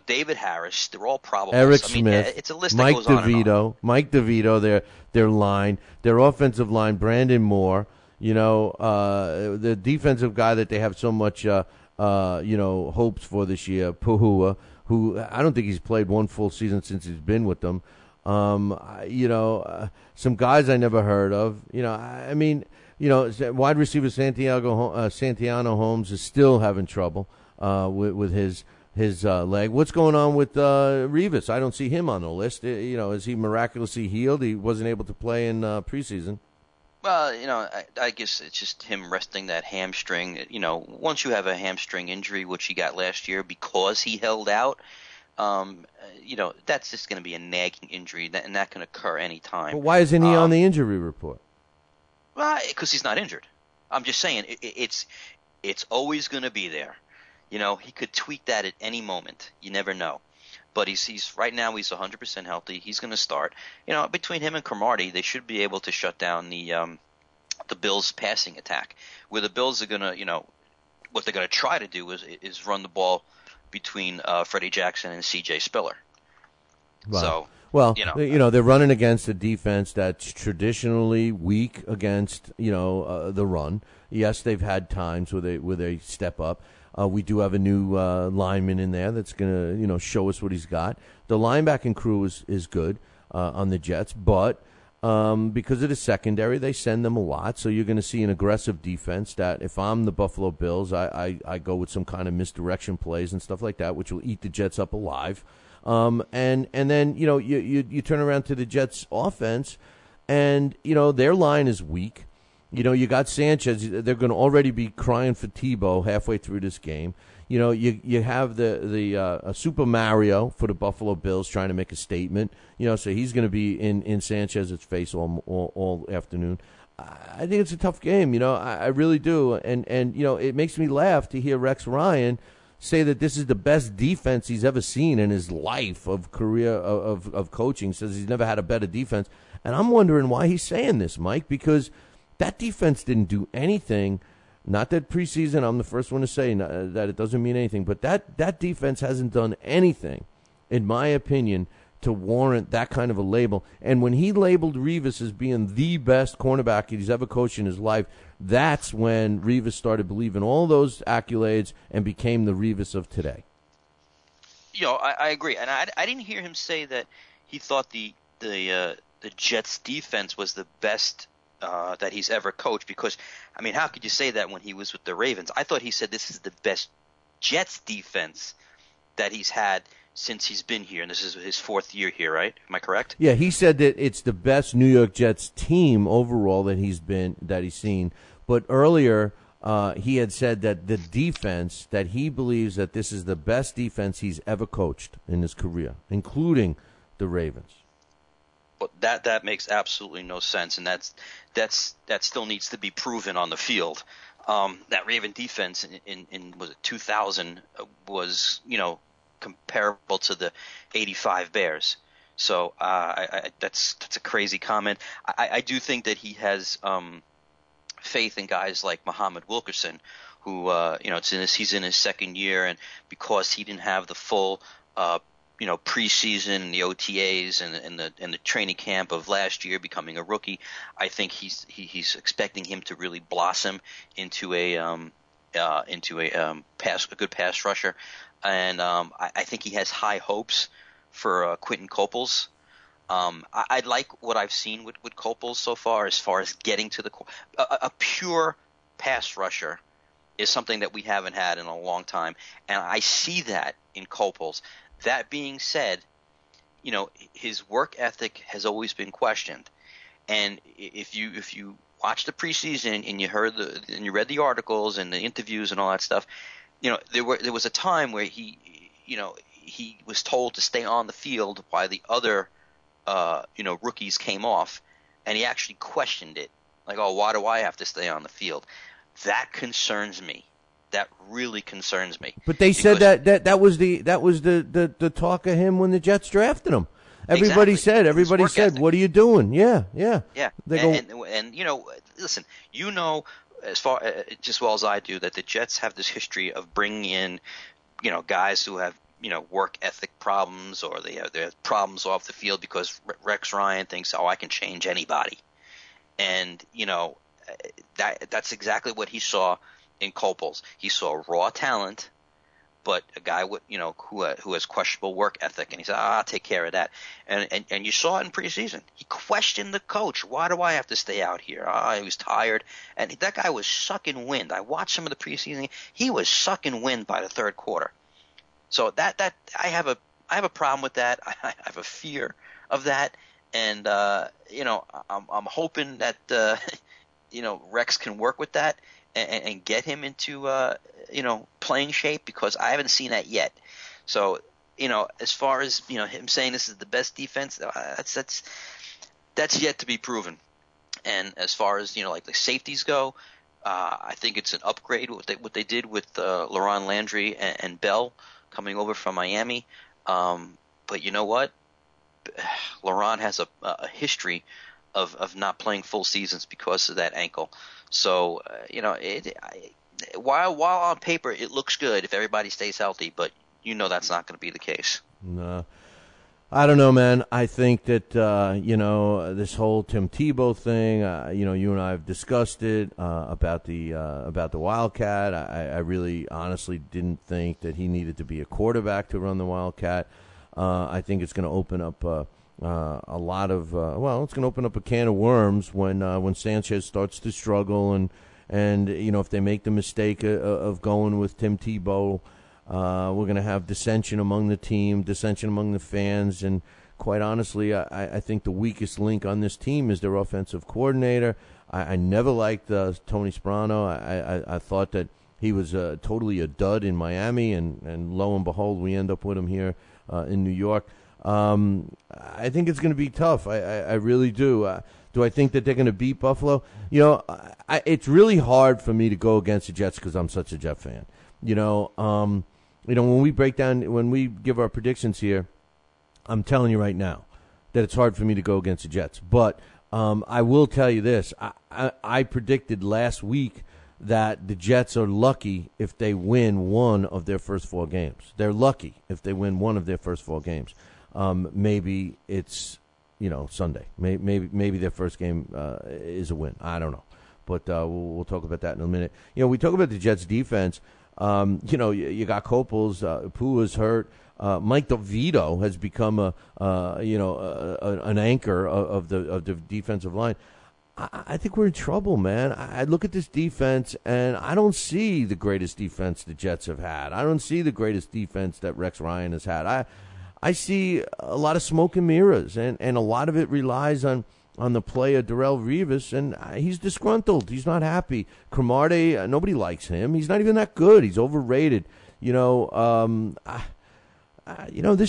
David Harris. They're all probable. Eric Smith. It's a list Mike that goes on and on. Mike DeVito. Their line, their offensive line. Brandon Moore. The defensive guy that they have so much. Hopes for this year, Puhua, who I don't think he's played one full season since he's been with them. Some guys I never heard of. Wide receiver Santiano Holmes is still having trouble with his leg. What's going on with Revis? I don't see him on the list. Is he miraculously healed? He wasn't able to play in preseason. Well, I guess it's just him resting that hamstring. Once you have a hamstring injury, which he got last year because he held out, that's just going to be a nagging injury, and that can occur anytime. But why isn't he on the injury report? Well, because he's not injured. I'm just saying it's always going to be there. He could tweak that at any moment. You never know. But he's right now he's 100% healthy. He's going to start. Between him and Cromartie, they should be able to shut down the Bills' passing attack. Where the Bills are going to, what they're going to try to do is run the ball between Freddie Jackson and C.J. Spiller. Wow. So, they're running against a defense that's traditionally weak against the run. Yes, they've had times where they step up. We do have a new lineman in there that's going to, show us what he's got. The linebacking crew is good on the Jets, but because of the secondary, they send them a lot. So you're going to see an aggressive defense that if I'm the Buffalo Bills, I go with some kind of misdirection plays and stuff like that, which will eat the Jets up alive. And then, you turn around to the Jets offense and, their line is weak. You got Sanchez. They're going to already be crying for Tebow halfway through this game. You have the Super Mario for the Buffalo Bills trying to make a statement. So he's going to be in Sanchez's face all afternoon. I think it's a tough game. I really do. And it makes me laugh to hear Rex Ryan say that this is the best defense he's ever seen in his life of career of coaching. Says he's never had a better defense. And I'm wondering why he's saying this, Mike, because that defense didn't do anything. Not that preseason, I'm the first one to say that it doesn't mean anything, but that defense hasn't done anything, in my opinion, to warrant that kind of a label. And when he labeled Revis as being the best cornerback he's ever coached in his life, that's when Revis started believing all those accolades and became the Revis of today. I agree. And I didn't hear him say that he thought the Jets defense was the best that he's ever coached, because, how could you say that when he was with the Ravens? I thought he said this is the best Jets defense that he's had since he's been here, and this is his fourth year here, right? Am I correct? Yeah, he said that it's the best New York Jets team overall that he's seen. But earlier, he had said that the defense, that he believes that this is the best defense he's ever coached in his career, including the Ravens. But that makes absolutely no sense, and that still needs to be proven on the field. That Raven defense in was it 2000 was comparable to the 85 Bears. So that's a crazy comment. I do think that he has faith in guys like Muhammad Wilkerson, who he's in his second year, and because he didn't have the full preseason and the OTAs and the training camp of last year, becoming a rookie, I think he's expecting him to really blossom into a good pass rusher, and I think he has high hopes for Quentin Coples. I like what I've seen with Coples so far as getting to a pure pass rusher is something that we haven't had in a long time, and I see that in Coples. That being said, his work ethic has always been questioned, and if you watched the preseason and you read the articles and the interviews and all that stuff, there was a time where he was told to stay on the field while the other rookies came off, and he actually questioned it, like, oh, why do I have to stay on the field? That concerns me. That really concerns me. But they said that was the talk of him when the Jets drafted him. Everybody said, what are you doing? Yeah. And listen, as far just as well as I do, that the Jets have this history of bringing in, guys who have, work ethic problems, or they have problems off the field because Rex Ryan thinks, oh, I can change anybody. And, that's exactly what he saw in Copels. He saw raw talent, but a guy with, who has questionable work ethic, and he said, I'll take care of that. And you saw it in preseason. He questioned the coach. Why do I have to stay out here? He was tired, and that guy was sucking wind. I watched some of the preseason. He was sucking wind by the third quarter. So that I have a problem with that. I have a fear of that, and I'm hoping that Rex can work with that and get him into playing shape, because I haven't seen that yet. So as far as him saying this is the best defense, that's yet to be proven. And as far as like the safeties go, I think it's an upgrade what they did with Laron Landry and Bell coming over from Miami. But you know what? Laron has a history of not playing full seasons because of that ankle. So while on paper it looks good if everybody stays healthy, but that's not going to be the case. No. I don't know, man. I think that this whole Tim Tebow thing. You and I have discussed it about the Wildcat. I really, honestly didn't think that he needed to be a quarterback to run the Wildcat. I think it's going to open up a lot of it's going to open up a can of worms when Sanchez starts to struggle, and if they make the mistake of going with Tim Tebow. We're going to have dissension among the team, dissension among the fans, and quite honestly, I think the weakest link on this team is their offensive coordinator. I never liked Tony Sparano. I thought that he was totally a dud in Miami, and lo and behold, we end up with him here in New York. I think it's going to be tough. I really do. Do I think that they're going to beat Buffalo? It's really hard for me to go against the Jets because I'm such a Jet fan. When we give our predictions here, I'm telling you right now that it's hard for me to go against the Jets. But I will tell you this. I predicted last week that the Jets are lucky if they win one of their first 4 games. They're lucky if they win one of their first 4 games. Maybe it's, Sunday. Maybe their first game is a win. I don't know. But we'll talk about that in a minute. We talk about the Jets' defense. You got Copels, Pua's hurt. Mike DeVito has become an anchor of the defensive line. I think we're in trouble, man. I look at this defense, and I don't see the greatest defense the Jets have had. I don't see the greatest defense that Rex Ryan has had. I see a lot of smoke and mirrors, and a lot of it relies on the play of Darrelle Revis, and he's disgruntled. He's not happy. Cromartie, nobody likes him. He's not even that good. He's overrated. This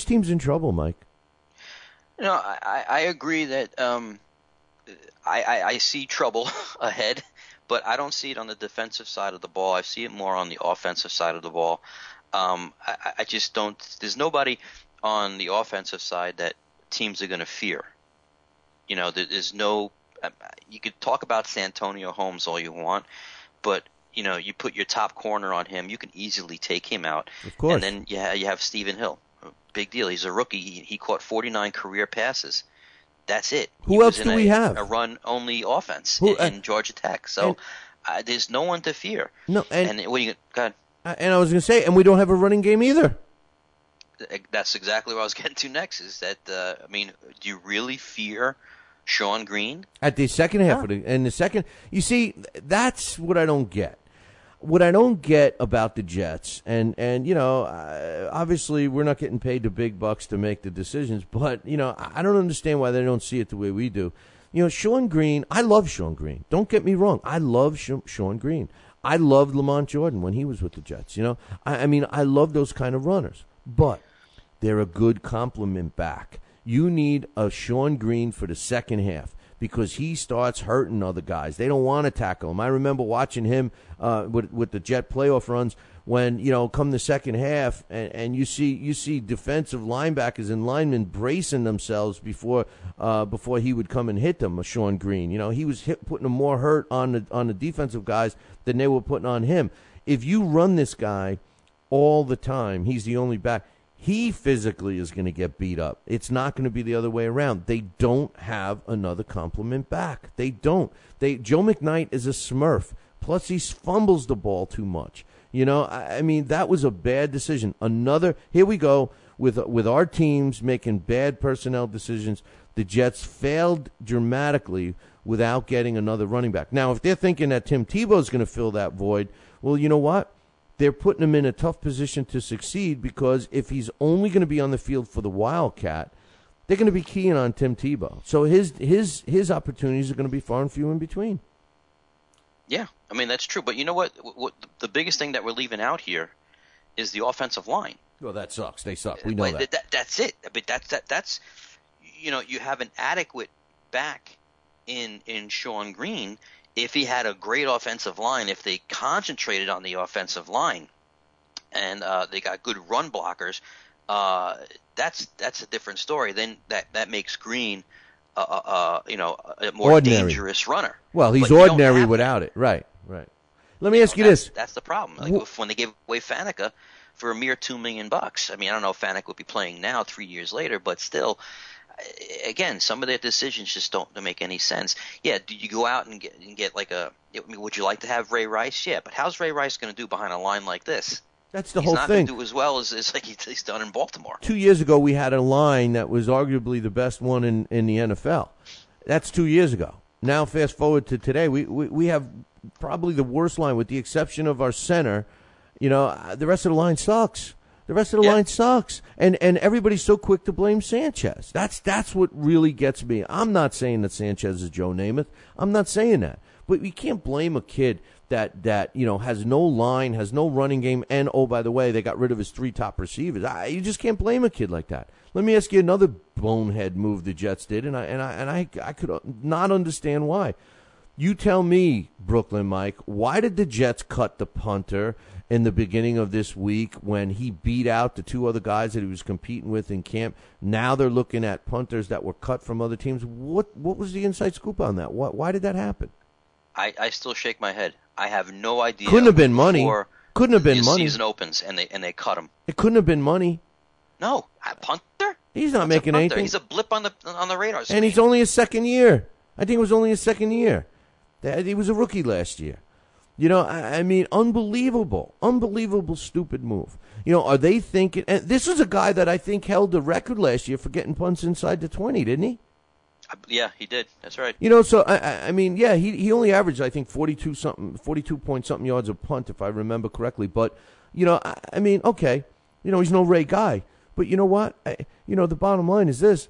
team's in trouble, Mike. I agree that I see trouble ahead, but I don't see it on the defensive side of the ball. I see it more on the offensive side of the ball. I just don't – there's nobody on the offensive side that teams are going to fear. There's no – you could talk about Santonio Holmes all you want, but, you put your top corner on him, you can easily take him out. Of course. And then you have Stephen Hill. Big deal. He's a rookie. He caught 49 career passes. That's it. Who else do we have? A run-only offense in Georgia Tech. So there's no one to fear. No, and what do you – go ahead. And I was going to say, and we don't have a running game either. That's exactly what I was getting to next, is that, do you really fear Sean Green? At the second half and the second – you see, that's what I don't get. What I don't get about the Jets, and obviously we're not getting paid the big bucks to make the decisions, but, I don't understand why they don't see it the way we do. Sean Green, I love Sean Green. Don't get me wrong. I love Sean Green. I loved Lamont Jordan when he was with the Jets. I love those kind of runners. But they're a good complement back. You need a Sean Green for the second half because he starts hurting other guys. They don't want to tackle him. I remember watching him with the Jet playoff runs when, come the second half and you see defensive linebackers and linemen bracing themselves before he would come and hit them, Sean Green. He was putting more hurt on the defensive guys than they were putting on him. If you run this guy all the time, he's the only back. He physically is going to get beat up. It's not going to be the other way around. They don't have another complement back. They don't. Joe McKnight is a smurf. Plus, he fumbles the ball too much. That was a bad decision. Here we go with our teams making bad personnel decisions. The Jets failed dramatically without getting another running back. Now, if they're thinking that Tim Tebow is going to fill that void, well, you know what? They're putting him in a tough position to succeed because if he's only going to be on the field for the Wildcat, they're going to be keying on Tim Tebow. So his opportunities are going to be far and few in between. Yeah, that's true. But you know what? The biggest thing that we're leaving out here is the offensive line. Well, that sucks. They suck. We know that. That's it. That's you have an adequate back in Sean Green. If he had a great offensive line, if they concentrated on the offensive line, and they got good run blockers, that's a different story. Then that makes Green, a more ordinary. Dangerous runner. Well, he's ordinary without it. Right. Let me ask you this: that's the problem. Like when they gave away Faneca for a mere $2 million. I don't know if Faneca would be playing now 3 years later, but still. Again, some of their decisions just don't make any sense. Yeah, do you go out and get like would you like to have Ray Rice? Yeah, but how's Ray Rice going to do behind a line like this? That's the He's whole not thing. Going to do as well as like he's done in Baltimore. 2 years ago, we had a line that was arguably the best one in the NFL. That's 2 years ago. Now, fast forward to today, we have probably the worst line with the exception of our center. The rest of the line sucks. The rest of the line sucks, and everybody's so quick to blame Sanchez. That's what really gets me. I'm not saying that Sanchez is Joe Namath. I'm not saying that, but we can't blame a kid that has no line, has no running game, and oh, by the way, they got rid of his 3 top receivers. You just can't blame a kid like that. Let me ask you another bonehead move the Jets did, and I could not understand why. You tell me, Brooklyn Mike, why did the Jets cut the punter in the beginning of this week when he beat out the 2 other guys that he was competing with in camp? Now they're looking at punters that were cut from other teams. What was the inside scoop on that? Why did that happen? I still shake my head. I have no idea. Couldn't have been money. Couldn't have been the money. Season opens and they cut him. It couldn't have been money. No, a punter. He's not making anything. He's a blip on the radar screen. And he's only his second year. I think it was only his second year. He was a rookie last year. Unbelievable stupid move. Are they thinking, and this is a guy that I think held the record last year for getting punts inside the 20, didn't he? Yeah, he did. That's right. So he only averaged, I think, 42 point something yards a punt, if I remember correctly. But, okay, he's no Ray guy. But you know what? The bottom line is this.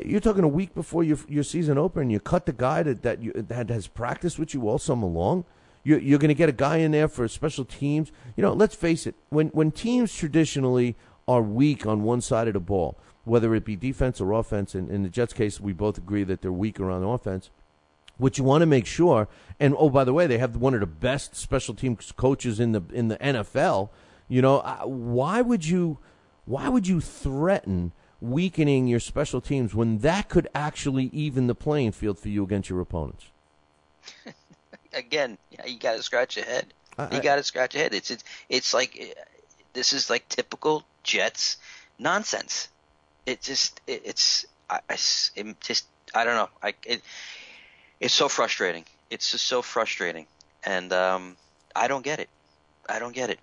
You're talking a week before your season opener, and you cut the guy that has practiced with you all summer long. You're going to get a guy in there for special teams. Let's face it. When teams traditionally are weak on one side of the ball, whether it be defense or offense, and in the Jets' case, we both agree that they're weaker on offense. What you want to make sure, and oh, by the way, they have one of the best special teams coaches in the NFL. Why would you threaten weakening your special teams when that could actually even the playing field for you against your opponents? Again, you got to scratch your head. It's like this is like typical Jets nonsense. I don't know. It's so frustrating. It's just so frustrating, and I don't get it.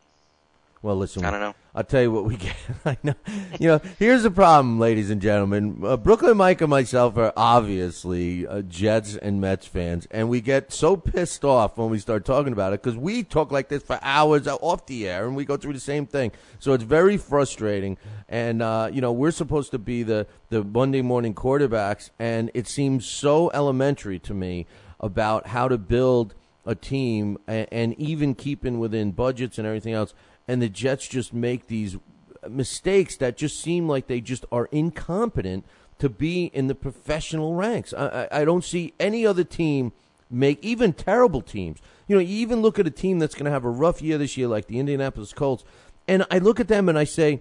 Well, listen, I don't know. I'll tell you what we get. I know. Here's the problem, ladies and gentlemen. Brooklyn Mike and myself are obviously Jets and Mets fans, and we get so pissed off when we start talking about it because we talk like this for hours off the air, and we go through the same thing. So it's very frustrating. And, we're supposed to be the Monday morning quarterbacks, and it seems so elementary to me about how to build a team and even keeping within budgets and everything else. And the Jets just make these mistakes that just seem like they just are incompetent to be in the professional ranks. I don't see any other team make, even terrible teams. You even look at a team that's going to have a rough year this year like the Indianapolis Colts, and I look at them and I say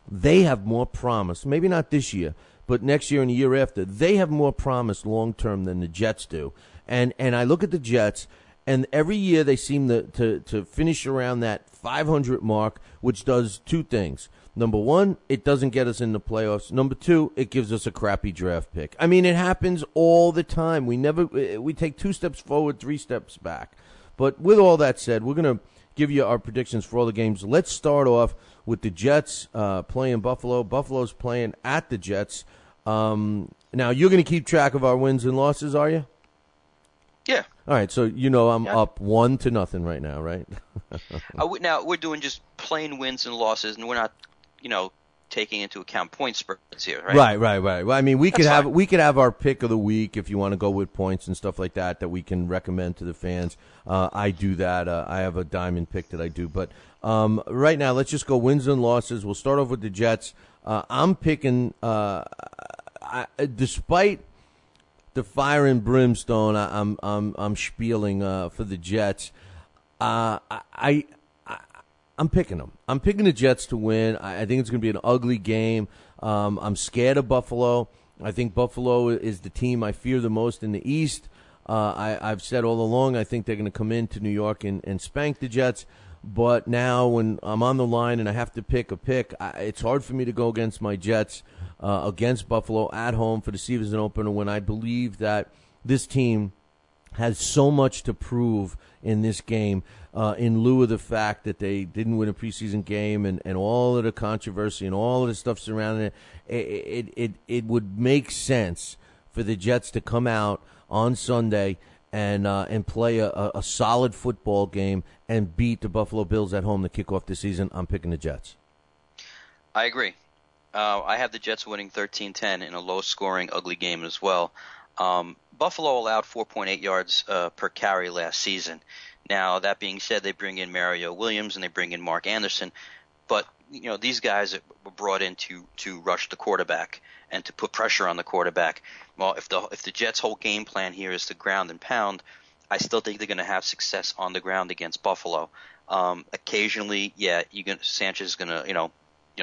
they have more promise. Maybe not this year, but next year and the year after. They have more promise long-term than the Jets do. And I look at the Jets, and every year they seem to finish around that 500 mark, which does two things. Number one, it doesn't get us in the playoffs. Number two, it gives us a crappy draft pick. I mean, it happens all the time. We take 2 steps forward, 3 steps back. But with all that said, we're going to give you our predictions for all the games. Let's start off with the Jets playing Buffalo. Buffalo's playing at the Jets. Now, you're going to keep track of our wins and losses, are you? Yeah. All right, so I'm up 1-0 right now, right? Now we're doing just plain wins and losses, and we're not, taking into account point spreads here, right? Right. Well, I mean, we could have our pick of the week if you want to go with points and stuff like that we can recommend to the fans. I do that. I have a diamond pick that I do, but right now let's just go wins and losses. We'll start off with the Jets. I'm picking, despite the fire and brimstone, I'm spieling for the Jets. I'm picking them. I'm picking the Jets to win. I think it's going to be an ugly game. I'm scared of Buffalo. I think Buffalo is the team I fear the most in the East. I've said all along I think they're going to come into New York and spank the Jets. But now when I'm on the line and I have to pick a pick, it's hard for me to go against my Jets, against Buffalo at home for the season opener when I believe that this team has so much to prove in this game, in lieu of the fact that they didn't win a preseason game and all of the controversy and all of the stuff surrounding it. It would make sense for the Jets to come out on Sunday and play a solid football game and beat the Buffalo Bills at home to kick off the season. I'm picking the Jets. I agree. I have the Jets winning 13-10 in a low-scoring, ugly game as well. Buffalo allowed 4.8 yards per carry last season. Now, that being said, they bring in Mario Williams and they bring in Mark Anderson. But, these guys were brought in to rush the quarterback and to put pressure on the quarterback. Well, if the Jets' whole game plan here is to ground and pound, I still think they're going to have success on the ground against Buffalo. Occasionally, Sanchez is going to,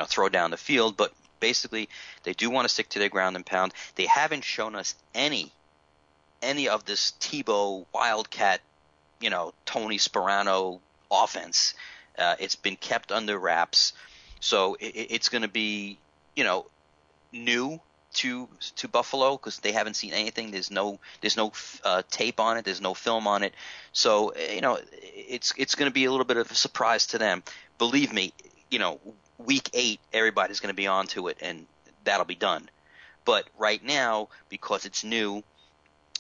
throw down the field, but basically they do want to stick to their ground and pound. They haven't shown us any of this Tebow Wildcat, Tony Sparano offense. It's been kept under wraps, so it's going to be, new to Buffalo because they haven't seen anything. There's no tape on it. There's no film on it. So it's going to be a little bit of a surprise to them. Believe me, week 8 everybody's going to be onto it and that'll be done. But right now, because it's new,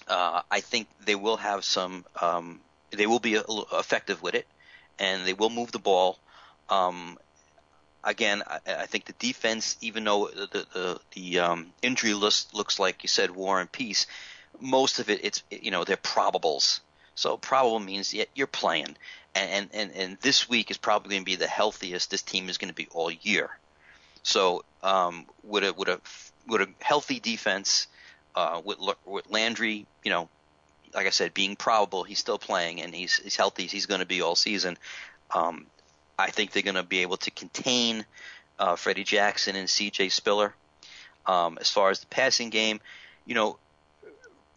I think they will have some. They will be effective with it, and they will move the ball. Again, I think the defense, even though the injury list looks like you said war and peace, most of it they're probables. So probable means you're playing, and this week is probably going to be the healthiest this team is going to be all year. So with a healthy defense, with Landry, like I said, being probable, he's still playing and he's healthy. He's going to be all season. I think they're going to be able to contain Freddie Jackson and C.J. Spiller. As far as the passing game,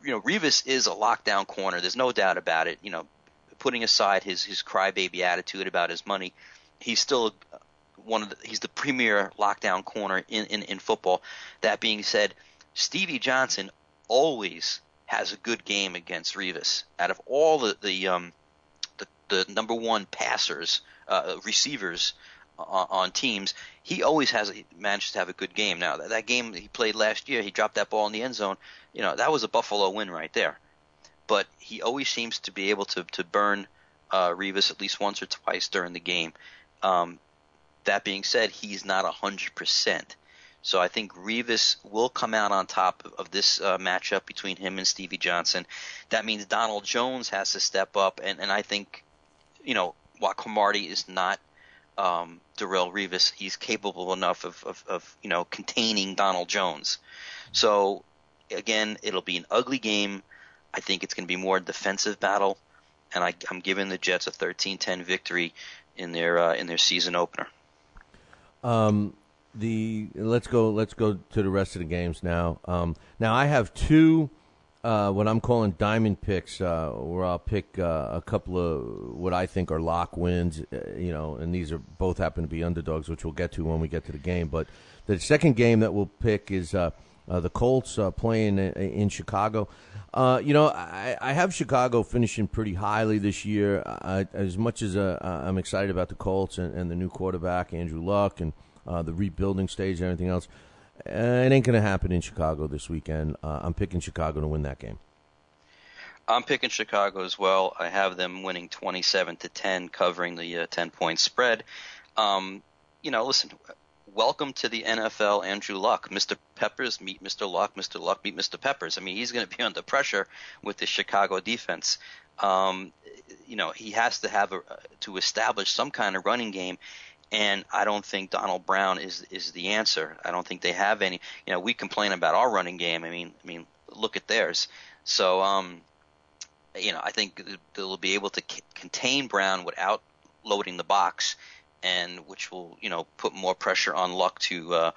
Revis is a lockdown corner. There's no doubt about it. Putting aside his crybaby attitude about his money, he's still he's the premier lockdown corner in football. That being said, Stevie Johnson always has a good game against Revis. Out of all the number one passers, receivers on teams, he always manages to have a good game. Now, that game he played last year, he dropped that ball in the end zone. That was a Buffalo win right there. But he always seems to be able to burn Revis at least once or twice during the game. That being said, he's not 100%. So I think Revis will come out on top of this matchup between him and Stevie Johnson. That means Donald Jones has to step up, and I think, while Cromartie is not Darrelle Revis, he's capable enough of containing Donald Jones. So again, it'll be an ugly game. I think it's going to be more a defensive battle, and I'm giving the Jets a 13-10 victory in their season opener. Let's go to the rest of the games now. Now I have two what I'm calling diamond picks, where I'll pick a couple of what I think are lock wins, and these are both happen to be underdogs, which we'll get to when we get to the game. But the second game that we'll pick is the Colts playing in Chicago. I have Chicago finishing pretty highly this year. As much as I'm excited about the Colts and the new quarterback, Andrew Luck, and the rebuilding stage and everything else, it ain't going to happen in Chicago this weekend. I'm picking Chicago to win that game. I'm picking Chicago as well. I have them winning 27-10, covering the 10-point spread. Listen, welcome to the NFL, Andrew Luck. Mr. Peppers meet Mr. Luck. Mr. Luck meet Mr. Peppers. I mean, he's going to be under pressure with the Chicago defense. He has to have to establish some kind of running game. And I don't think Donald Brown is the answer. I don't think they have any. We complain about our running game. I mean, look at theirs. So, I think they'll be able to contain Brown without loading the box, and which will, put more pressure on Luck to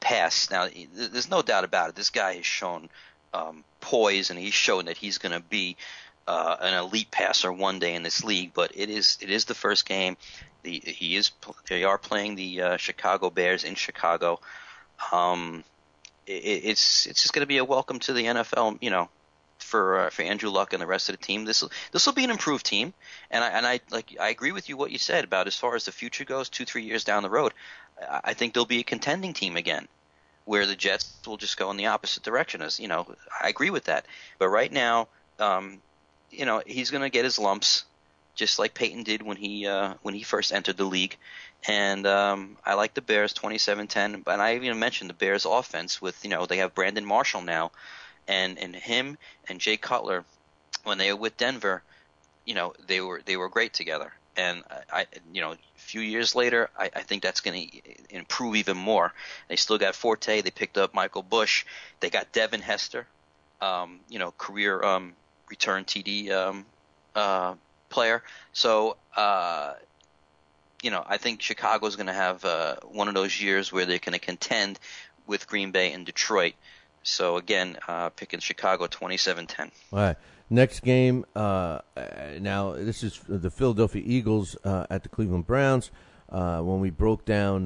pass. Now, there's no doubt about it. This guy has shown poise, and he's shown that he's going to be an elite passer one day in this league. But it is the first game. They are playing the Chicago Bears in Chicago. It's just going to be a welcome to the NFL, for Andrew Luck and the rest of the team. This will be an improved team, and I agree with you what you said about as far as the future goes. 2-3 years down the road, I think they'll be a contending team again, where the Jets will just go in the opposite direction. I agree with that. But right now, he's going to get his lumps, just like Peyton did when he first entered the league. And I like the Bears 27-10. And I even mentioned the Bears offense with, they have Brandon Marshall now. And him and Jay Cutler, when they were with Denver, they were great together. And a few years later, I think that's going to improve even more. They still got Forte. They picked up Michael Bush. They got Devin Hester, career return TD player. So, I think Chicago's going to have one of those years where they're going to contend with Green Bay and Detroit. So, again, picking Chicago 27-10. All right. Next game, now this is the Philadelphia Eagles at the Cleveland Browns. When we broke down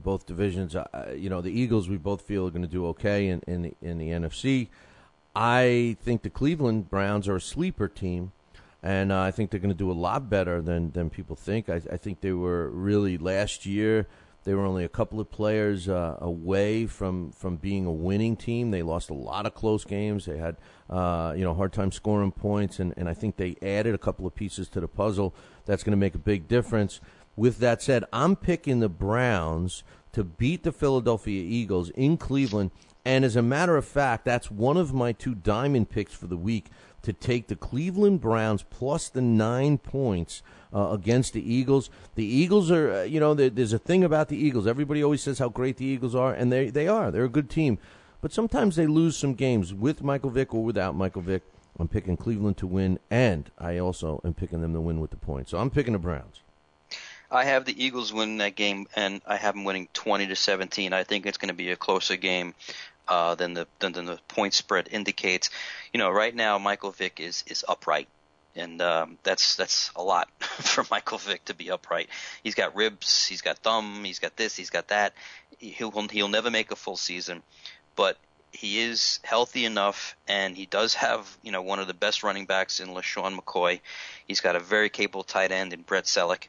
both divisions, the Eagles we both feel are going to do okay in the NFC. I think the Cleveland Browns are a sleeper team. And I think they're going to do a lot better than people think. I think they were really, last year, they were only a couple of players away from being a winning team. They lost a lot of close games. They had, hard time scoring points. And I think they added a couple of pieces to the puzzle. That's going to make a big difference. With that said, I'm picking the Browns to beat the Philadelphia Eagles in Cleveland. And as a matter of fact, that's one of my two diamond picks for the week, to take the Cleveland Browns plus the 9 points against the Eagles. The Eagles are, there's a thing about the Eagles. Everybody always says how great the Eagles are, and they are. They're a good team. But sometimes they lose some games with Michael Vick or without Michael Vick. I'm picking Cleveland to win, and I also am picking them to win with the points. So I'm picking the Browns. I have the Eagles winning that game, and I have them winning 20-17. I think it's going to be a closer game than the point spread indicates. Right now Michael Vick is upright, and that's a lot for Michael Vick to be upright. He's got ribs, he's got thumb, he's got this, he's got that. He'll never make a full season, but he is healthy enough, and he does have one of the best running backs in LaShawn McCoy. He's got a very capable tight end in Brett Selleck.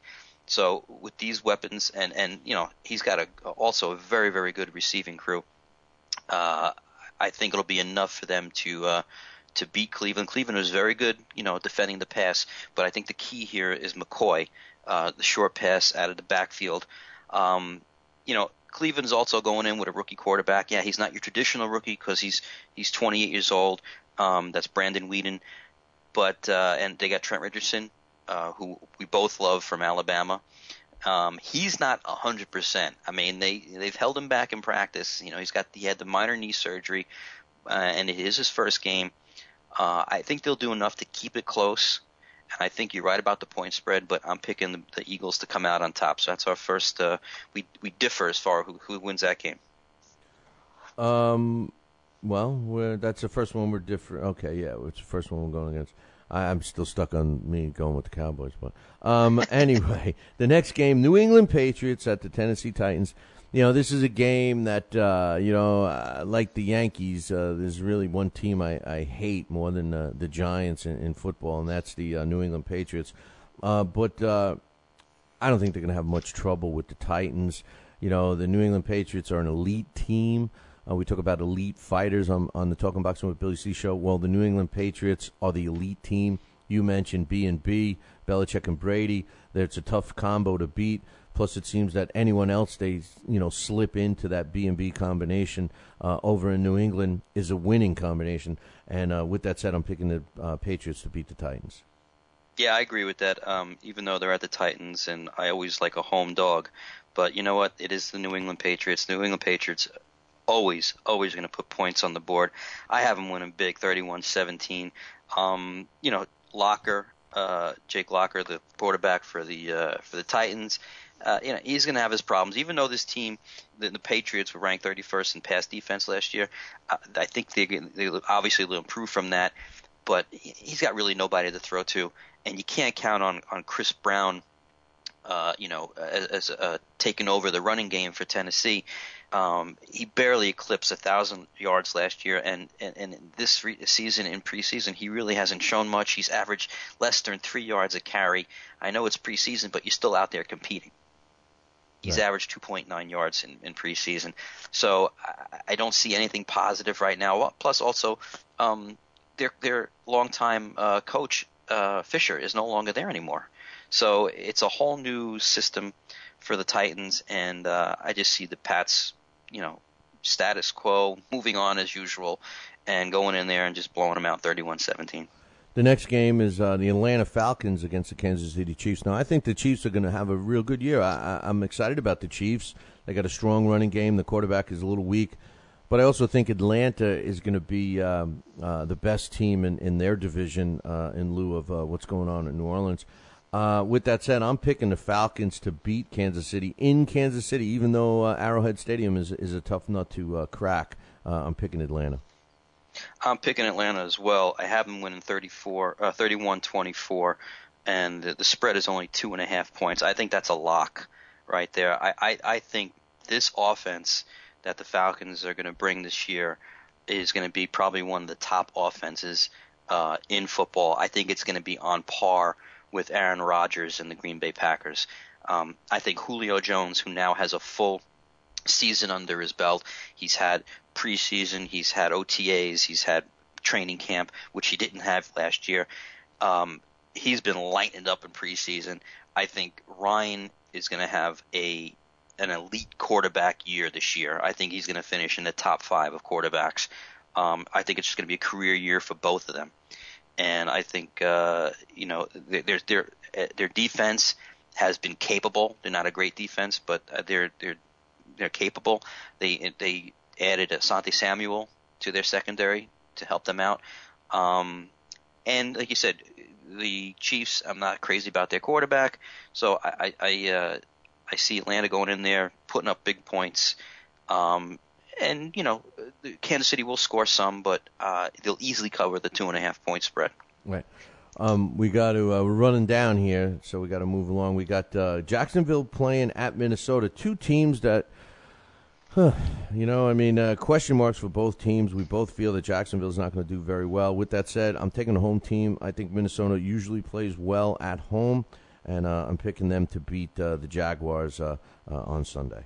So with these weapons, and he's got also a very, very good receiving crew. I think it'll be enough for them to beat Cleveland. Cleveland was very good, defending the pass, but I think the key here is McCoy, the short pass out of the backfield. Cleveland's also going in with a rookie quarterback. Yeah, he's not your traditional rookie because he's 28 years old. That's Brandon Weeden, and they got Trent Richardson, who we both love from Alabama. He's not 100%. I mean, they've held him back in practice. He had the minor knee surgery, and it is his first game. I think they'll do enough to keep it close. And I think you're right about the point spread, but I'm picking the Eagles to come out on top. So that's our first. We differ as far as who wins that game. Well, that's the first one we're different. Okay, yeah, it's the first one we're going against. I'm still stuck on me going with the Cowboys, but anyway, the next game, New England Patriots at the Tennessee Titans. This is a game that like the Yankees, there's really one team I hate more than the Giants in football, and that's the New England Patriots. But I don't think they're going to have much trouble with the Titans. The New England Patriots are an elite team. We talk about elite fighters on the Talking Boxing with Billy C show. Well, the New England Patriots are the elite team. You mentioned B&B, Belichick and Brady. It's a tough combo to beat. Plus, it seems that anyone else they slip into that B&B combination over in New England is a winning combination. And with that said, I'm picking the Patriots to beat the Titans. Yeah, I agree with that. Even though they're at the Titans, and I always like a home dog, but you know what? It is the New England Patriots. New England Patriots always going to put points on the board. I have them winning big, 31-17. Locker, Jake Locker, the quarterback for the Titans. He's going to have his problems. Even though this team, the Patriots, were ranked 31st in pass defense last year, I think they obviously will improve from that. But he's got really nobody to throw to, and you can't count on Chris Brown, as taking over the running game for Tennessee. He barely eclipsed 1,000 yards last year, and this season in preseason, he really hasn't shown much. He's averaged less than 3 yards a carry. I know it's preseason, but you're still out there competing. He's averaged 2.9 yards in preseason. So I don't see anything positive right now. Plus, also, their longtime coach, Fisher, is no longer there anymore. So it's a whole new system for the Titans, and I just see the Pats, status quo, moving on as usual, and going in there and just blowing them out 31-17. The next game is the Atlanta Falcons against the Kansas City Chiefs. Now, I think the Chiefs are going to have a real good year. I'm excited about the Chiefs. They got a strong running game. The quarterback is a little weak. But I also think Atlanta is going to be the best team in their division in lieu of what's going on in New Orleans. With that said, I'm picking the Falcons to beat Kansas City in Kansas City, even though Arrowhead Stadium is a tough nut to crack. I'm picking Atlanta. I'm picking Atlanta as well. I have them winning 31-24, and the spread is only 2.5 points. I think that's a lock right there. I think this offense that the Falcons are going to bring this year is going to be probably one of the top offenses in football. I think it's going to be on par with Aaron Rodgers and the Green Bay Packers. I think Julio Jones, who now has a full season under his belt, he's had preseason, he's had OTAs, he's had training camp, which he didn't have last year. He's been lighting it up in preseason. I think Ryan is going to have an elite quarterback year this year. I think he's going to finish in the top 5 of quarterbacks. I think it's just going to be a career year for both of them. And I think their defense has been capable. They're not a great defense, but they're capable. They added Asante Samuel to their secondary to help them out. And like you said, the Chiefs, I'm not crazy about their quarterback, so I see Atlanta going in there, putting up big points. And, Kansas City will score some, but they'll easily cover the 2.5 point spread. Right. We're running down here, so we got to move along. We got Jacksonville playing at Minnesota, two teams that, question marks for both teams. We both feel that Jacksonville's not going to do very well. With that said, I'm taking the home team. I think Minnesota usually plays well at home, and I'm picking them to beat the Jaguars on Sunday.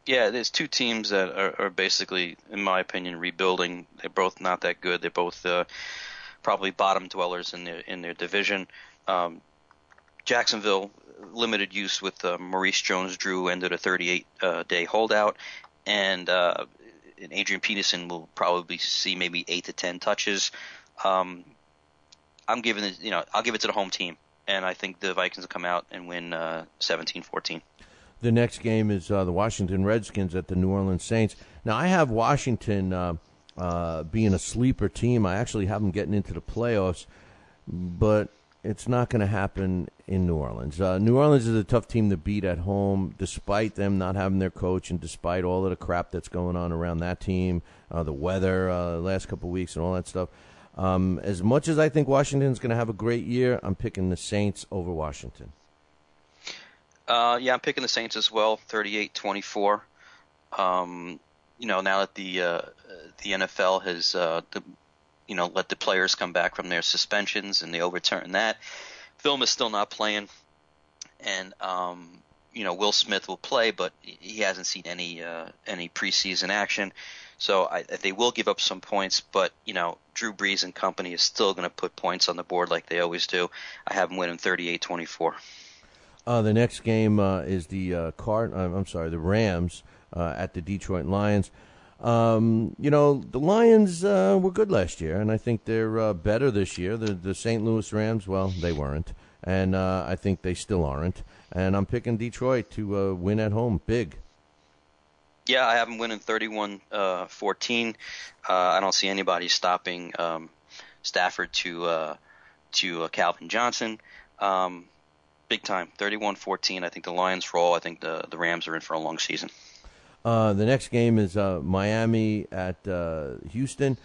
Yeah, there's two teams that are basically, in my opinion, rebuilding. They're both not that good. They're both probably bottom dwellers in their division. Jacksonville, limited use with Maurice Jones-Drew, ended a 38-day holdout, and Adrian Peterson will probably see maybe 8 to 10 touches. I'm giving it, I'll give it to the home team, and I think the Vikings will come out and win 17-14. The next game is the Washington Redskins at the New Orleans Saints. Now, I have Washington being a sleeper team. I actually have them getting into the playoffs, but it's not going to happen in New Orleans. New Orleans is a tough team to beat at home, despite them not having their coach and despite all of the crap that's going on around that team, the weather last couple of weeks and all that stuff. As much as I think Washington's going to have a great year, I'm picking the Saints over Washington. Yeah, I'm picking the Saints as well, 38-24. Now that the NFL has let the players come back from their suspensions and they overturn that, film is still not playing, and Will Smith will play, but he hasn't seen any preseason action, so they will give up some points, but Drew Brees and company is still going to put points on the board like they always do. I have them winning 38-24. The next game is the Rams at the Detroit Lions. The Lions were good last year, and I think they're better this year. The St. Louis Rams, well, they weren't, and I think they still aren't. And I'm picking Detroit to win at home big. Yeah, I have them winning 31-14. I don't see anybody stopping Stafford to Calvin Johnson. Big time, 31-14. I think the Lions roll. I think the Rams are in for a long season. The next game is Miami at Houston.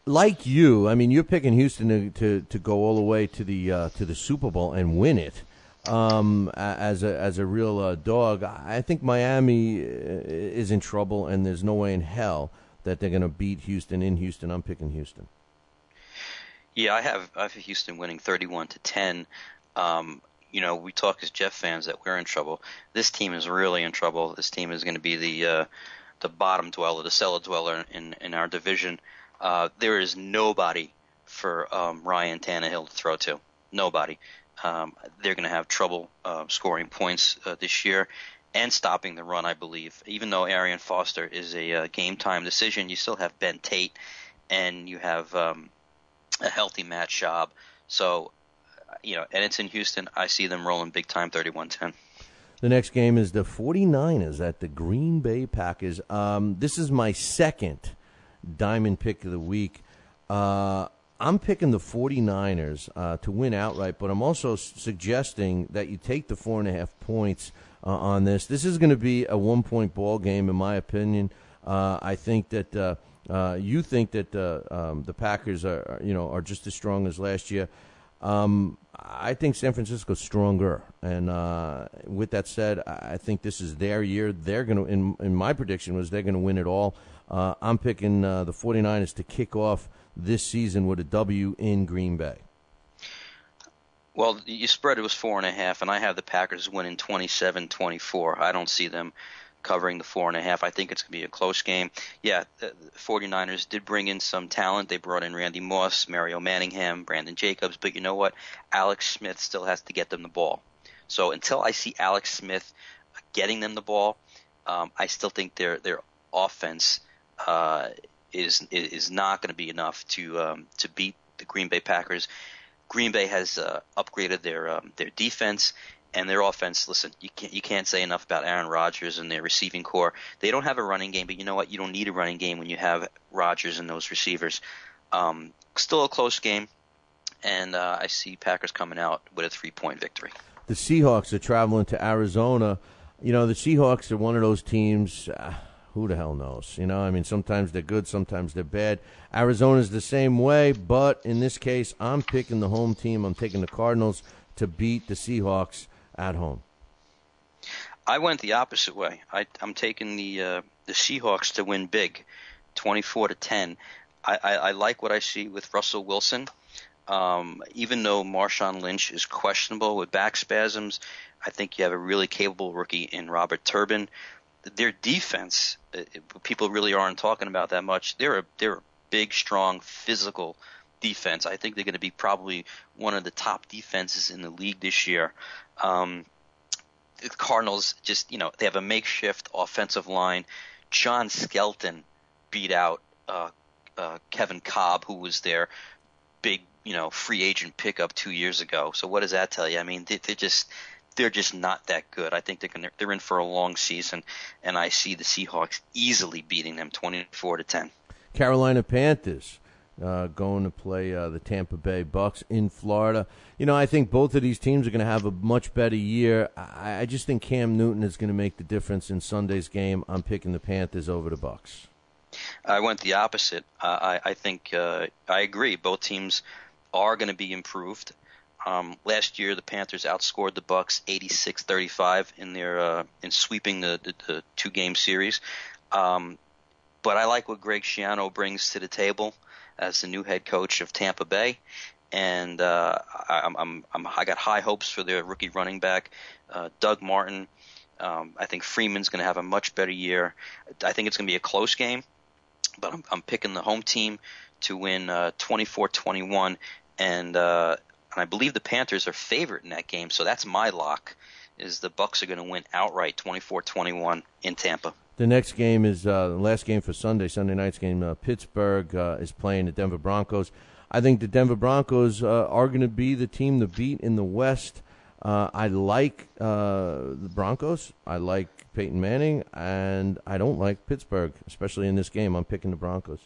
Like you, I mean, you're picking Houston to go all the way to the Super Bowl and win it as a real dog. I think Miami is in trouble, and there's no way in hell that they're going to beat Houston in Houston. I'm picking Houston. Yeah, I have Houston winning 31-10. We talk as Jeff fans that we're in trouble. This team is really in trouble. This team is going to be the bottom dweller, the cellar dweller in our division. There is nobody for Ryan Tannehill to throw to. Nobody. They're going to have trouble scoring points this year and stopping the run, I believe. Even though Arian Foster is a game-time decision, you still have Ben Tate, and you have a healthy Matt Schaub. So, and it's in Houston. I see them rolling big time, 31-10. The next game is the 49ers at the Green Bay Packers. This is my second diamond pick of the week. I'm picking the 49ers to win outright, but I'm also suggesting that you take the 4.5 points on this. This is going to be a 1-point ball game, in my opinion. I think that you think that the Packers are just as strong as last year. I think San Francisco's stronger, and with that said, I think this is their year. They're going to, in my prediction, was they're going to win it all. I'm picking the 49ers to kick off this season with a W in Green Bay. Well, you spread it was 4.5, and I have the Packers winning 27-24. I don't see them covering the 4.5. I think it's going to be a close game. Yeah, the 49ers did bring in some talent. They brought in Randy Moss, Mario Manningham, Brandon Jacobs, but you know what? Alex Smith still has to get them the ball. So until I see Alex Smith getting them the ball, I still think their offense is not going to be enough to beat the Green Bay Packers. Green Bay has upgraded their defense. And their offense, listen, you can't say enough about Aaron Rodgers and their receiving core. They don't have a running game, but you know what? You don't need a running game when you have Rodgers and those receivers. Still a close game, and I see Packers coming out with a 3-point victory. The Seahawks are traveling to Arizona. The Seahawks are one of those teams, who the hell knows? I mean, sometimes they're good, sometimes they're bad. Arizona's the same way, but in this case, I'm picking the home team. I'm taking the Cardinals to beat the Seahawks at home. I went the opposite way. I'm taking the Seahawks to win big, 24-10. I like what I see with Russell Wilson. Even though Marshawn Lynch is questionable with back spasms, I think you have a really capable rookie in Robert Turbin. Their defense, people really aren't talking about that much. They're a big, strong, physical defense. I think they're going to be probably one of the top defenses in the league this year. The Cardinals just, they have a makeshift offensive line. John Skelton beat out Kevin Cobb, who was their big, free agent pickup 2 years ago. So what does that tell you? I mean, they're just not that good. I think they're in for a long season, and I see the Seahawks easily beating them 24-10. Carolina Panthers going to play the Tampa Bay Bucks in Florida. I think both of these teams are going to have a much better year. I just think Cam Newton is going to make the difference in Sunday's game. I'm picking the Panthers over the Bucks. I went the opposite. I think I agree. Both teams are going to be improved. Last year, the Panthers outscored the Bucks 86-35 in sweeping the 2-game series. But I like what Greg Schiano brings to the table as the new head coach of Tampa Bay, and I got high hopes for their rookie running back, Doug Martin. I think Freeman's going to have a much better year. I think it's going to be a close game, but I'm picking the home team to win 24-21, and I believe the Panthers are favorite in that game, so that's my lock. Is the Bucks are going to win outright 24-21 in Tampa. The next game is the last game for Sunday night's game. Pittsburgh is playing the Denver Broncos. I think the Denver Broncos are going to be the team to beat in the West. I like the Broncos. I like Peyton Manning, and I don't like Pittsburgh, especially in this game. I'm picking the Broncos.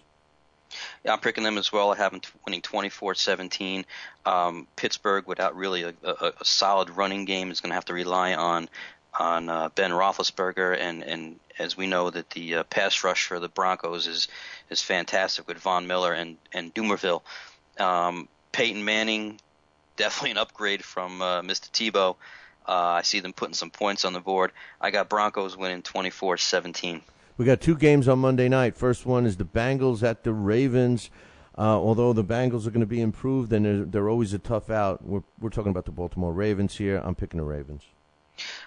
Yeah, I'm picking them as well. I have them winning 24-17. Pittsburgh, without really a solid running game, is going to have to rely on Ben Roethlisberger, and as we know that the pass rush for the Broncos is fantastic with Von Miller and Dumerville. Peyton Manning, definitely an upgrade from Mr. Tebow. I see them putting some points on the board. I got Broncos winning 24-17. We got 2 games on Monday night. First one is the Bengals at the Ravens. Although the Bengals are going to be improved, and they're always a tough out. We're talking about the Baltimore Ravens here. I'm picking the Ravens.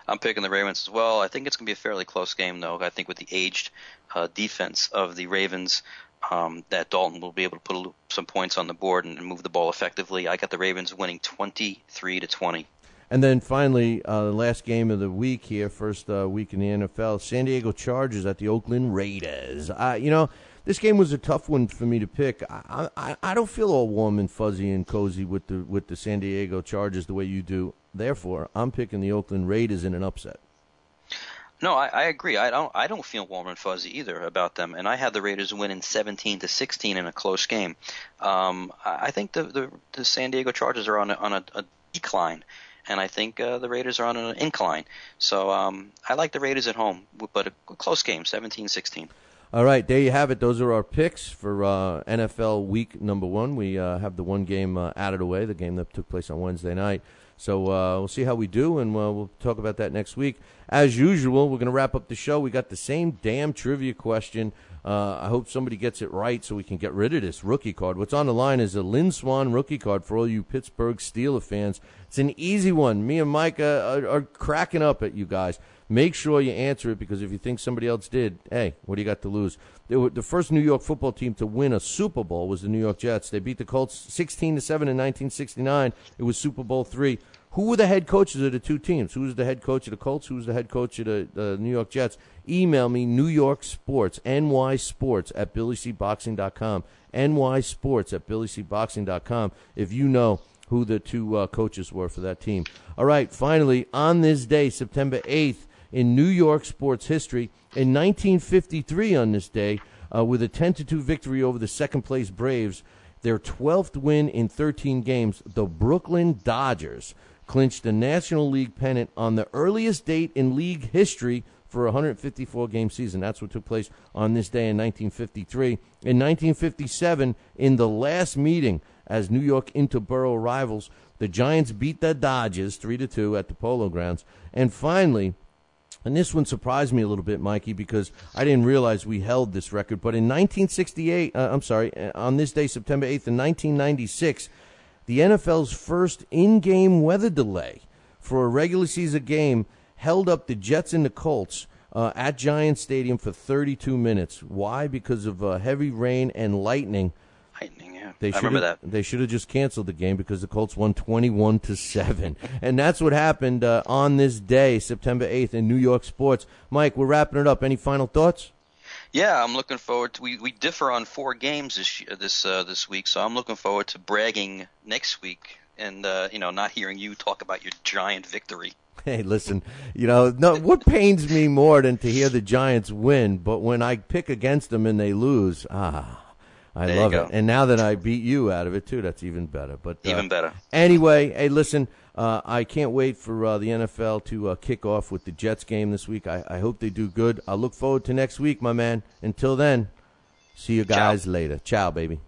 I'm picking the Ravens as well. I think it's going to be a fairly close game, though. I think with the aged defense of the Ravens, that Dalton will be able to put some points on the board and move the ball effectively. I got the Ravens winning 23-20. And then finally, the last game of the week here, first week in the NFL, San Diego Chargers at the Oakland Raiders. This game was a tough one for me to pick. I don't feel all warm and fuzzy and cozy with the San Diego Chargers the way you do. Therefore, I'm picking the Oakland Raiders in an upset. No, I agree. I don't feel warm and fuzzy either about them, and I had the Raiders winning 17-16 in a close game. I think the San Diego Chargers are on a decline, and I think the Raiders are on an incline. So I like the Raiders at home, but a close game, 17-16. All right, there you have it. Those are our picks for NFL Week number 1. We have the one game out of the way, the game that took place on Wednesday night. So we'll see how we do, and we'll talk about that next week. As usual, we're going to wrap up the show. We got the same damn trivia question. I hope somebody gets it right so we can get rid of this rookie card. What's on the line is a Lynn Swann rookie card for all you Pittsburgh Steelers fans. It's an easy one. Me and Mike are cracking up at you guys. Make sure you answer it, because if you think somebody else did, hey, what do you got to lose? The first New York football team to win a Super Bowl was the New York Jets. They beat the Colts 16-7 in 1969. It was Super Bowl III. Who were the head coaches of the two teams? Who was the head coach of the Colts? Who was the head coach of the New York Jets? Email me, New York Sports, NYSports at BillyCBoxing.com, NYSports at BillyCBoxing.com, if you know who the two coaches were for that team. All right, finally, on this day, September 8th, in New York sports history, in 1953 on this day, with a 10-2 victory over the second-place Braves, their 12th win in 13 games, the Brooklyn Dodgers clinched the National League pennant on the earliest date in league history for a 154-game season. That's what took place on this day in 1953. In 1957, in the last meeting as New York interborough rivals, the Giants beat the Dodgers 3-2 at the Polo Grounds. And finally, and this one surprised me a little bit, Mikey, because I didn't realize we held this record. But in 1968, on this day, September 8th, in 1996, the NFL's first in-game weather delay for a regular season game held up the Jets and the Colts at Giants Stadium for 32 minutes. Why? Because of heavy rain and lightning. Lightning, yeah. I remember that. They should have just canceled the game because the Colts won 21-7. And that's what happened on this day, September 8th, in New York sports. Mike, we're wrapping it up. Any final thoughts? Yeah, I'm looking forward to. We differ on 4 games this week, so I'm looking forward to bragging next week and not hearing you talk about your giant victory. Hey, listen, what pains me more than to hear the Giants win, but when I pick against them and they lose, I love it. And now that I beat you out of it, too, that's even better. But even better. Anyway, hey, listen, I can't wait for the NFL to kick off with the Jets game this week. I hope they do good. I look forward to next week, my man. Until then, see you guys later. Ciao, baby.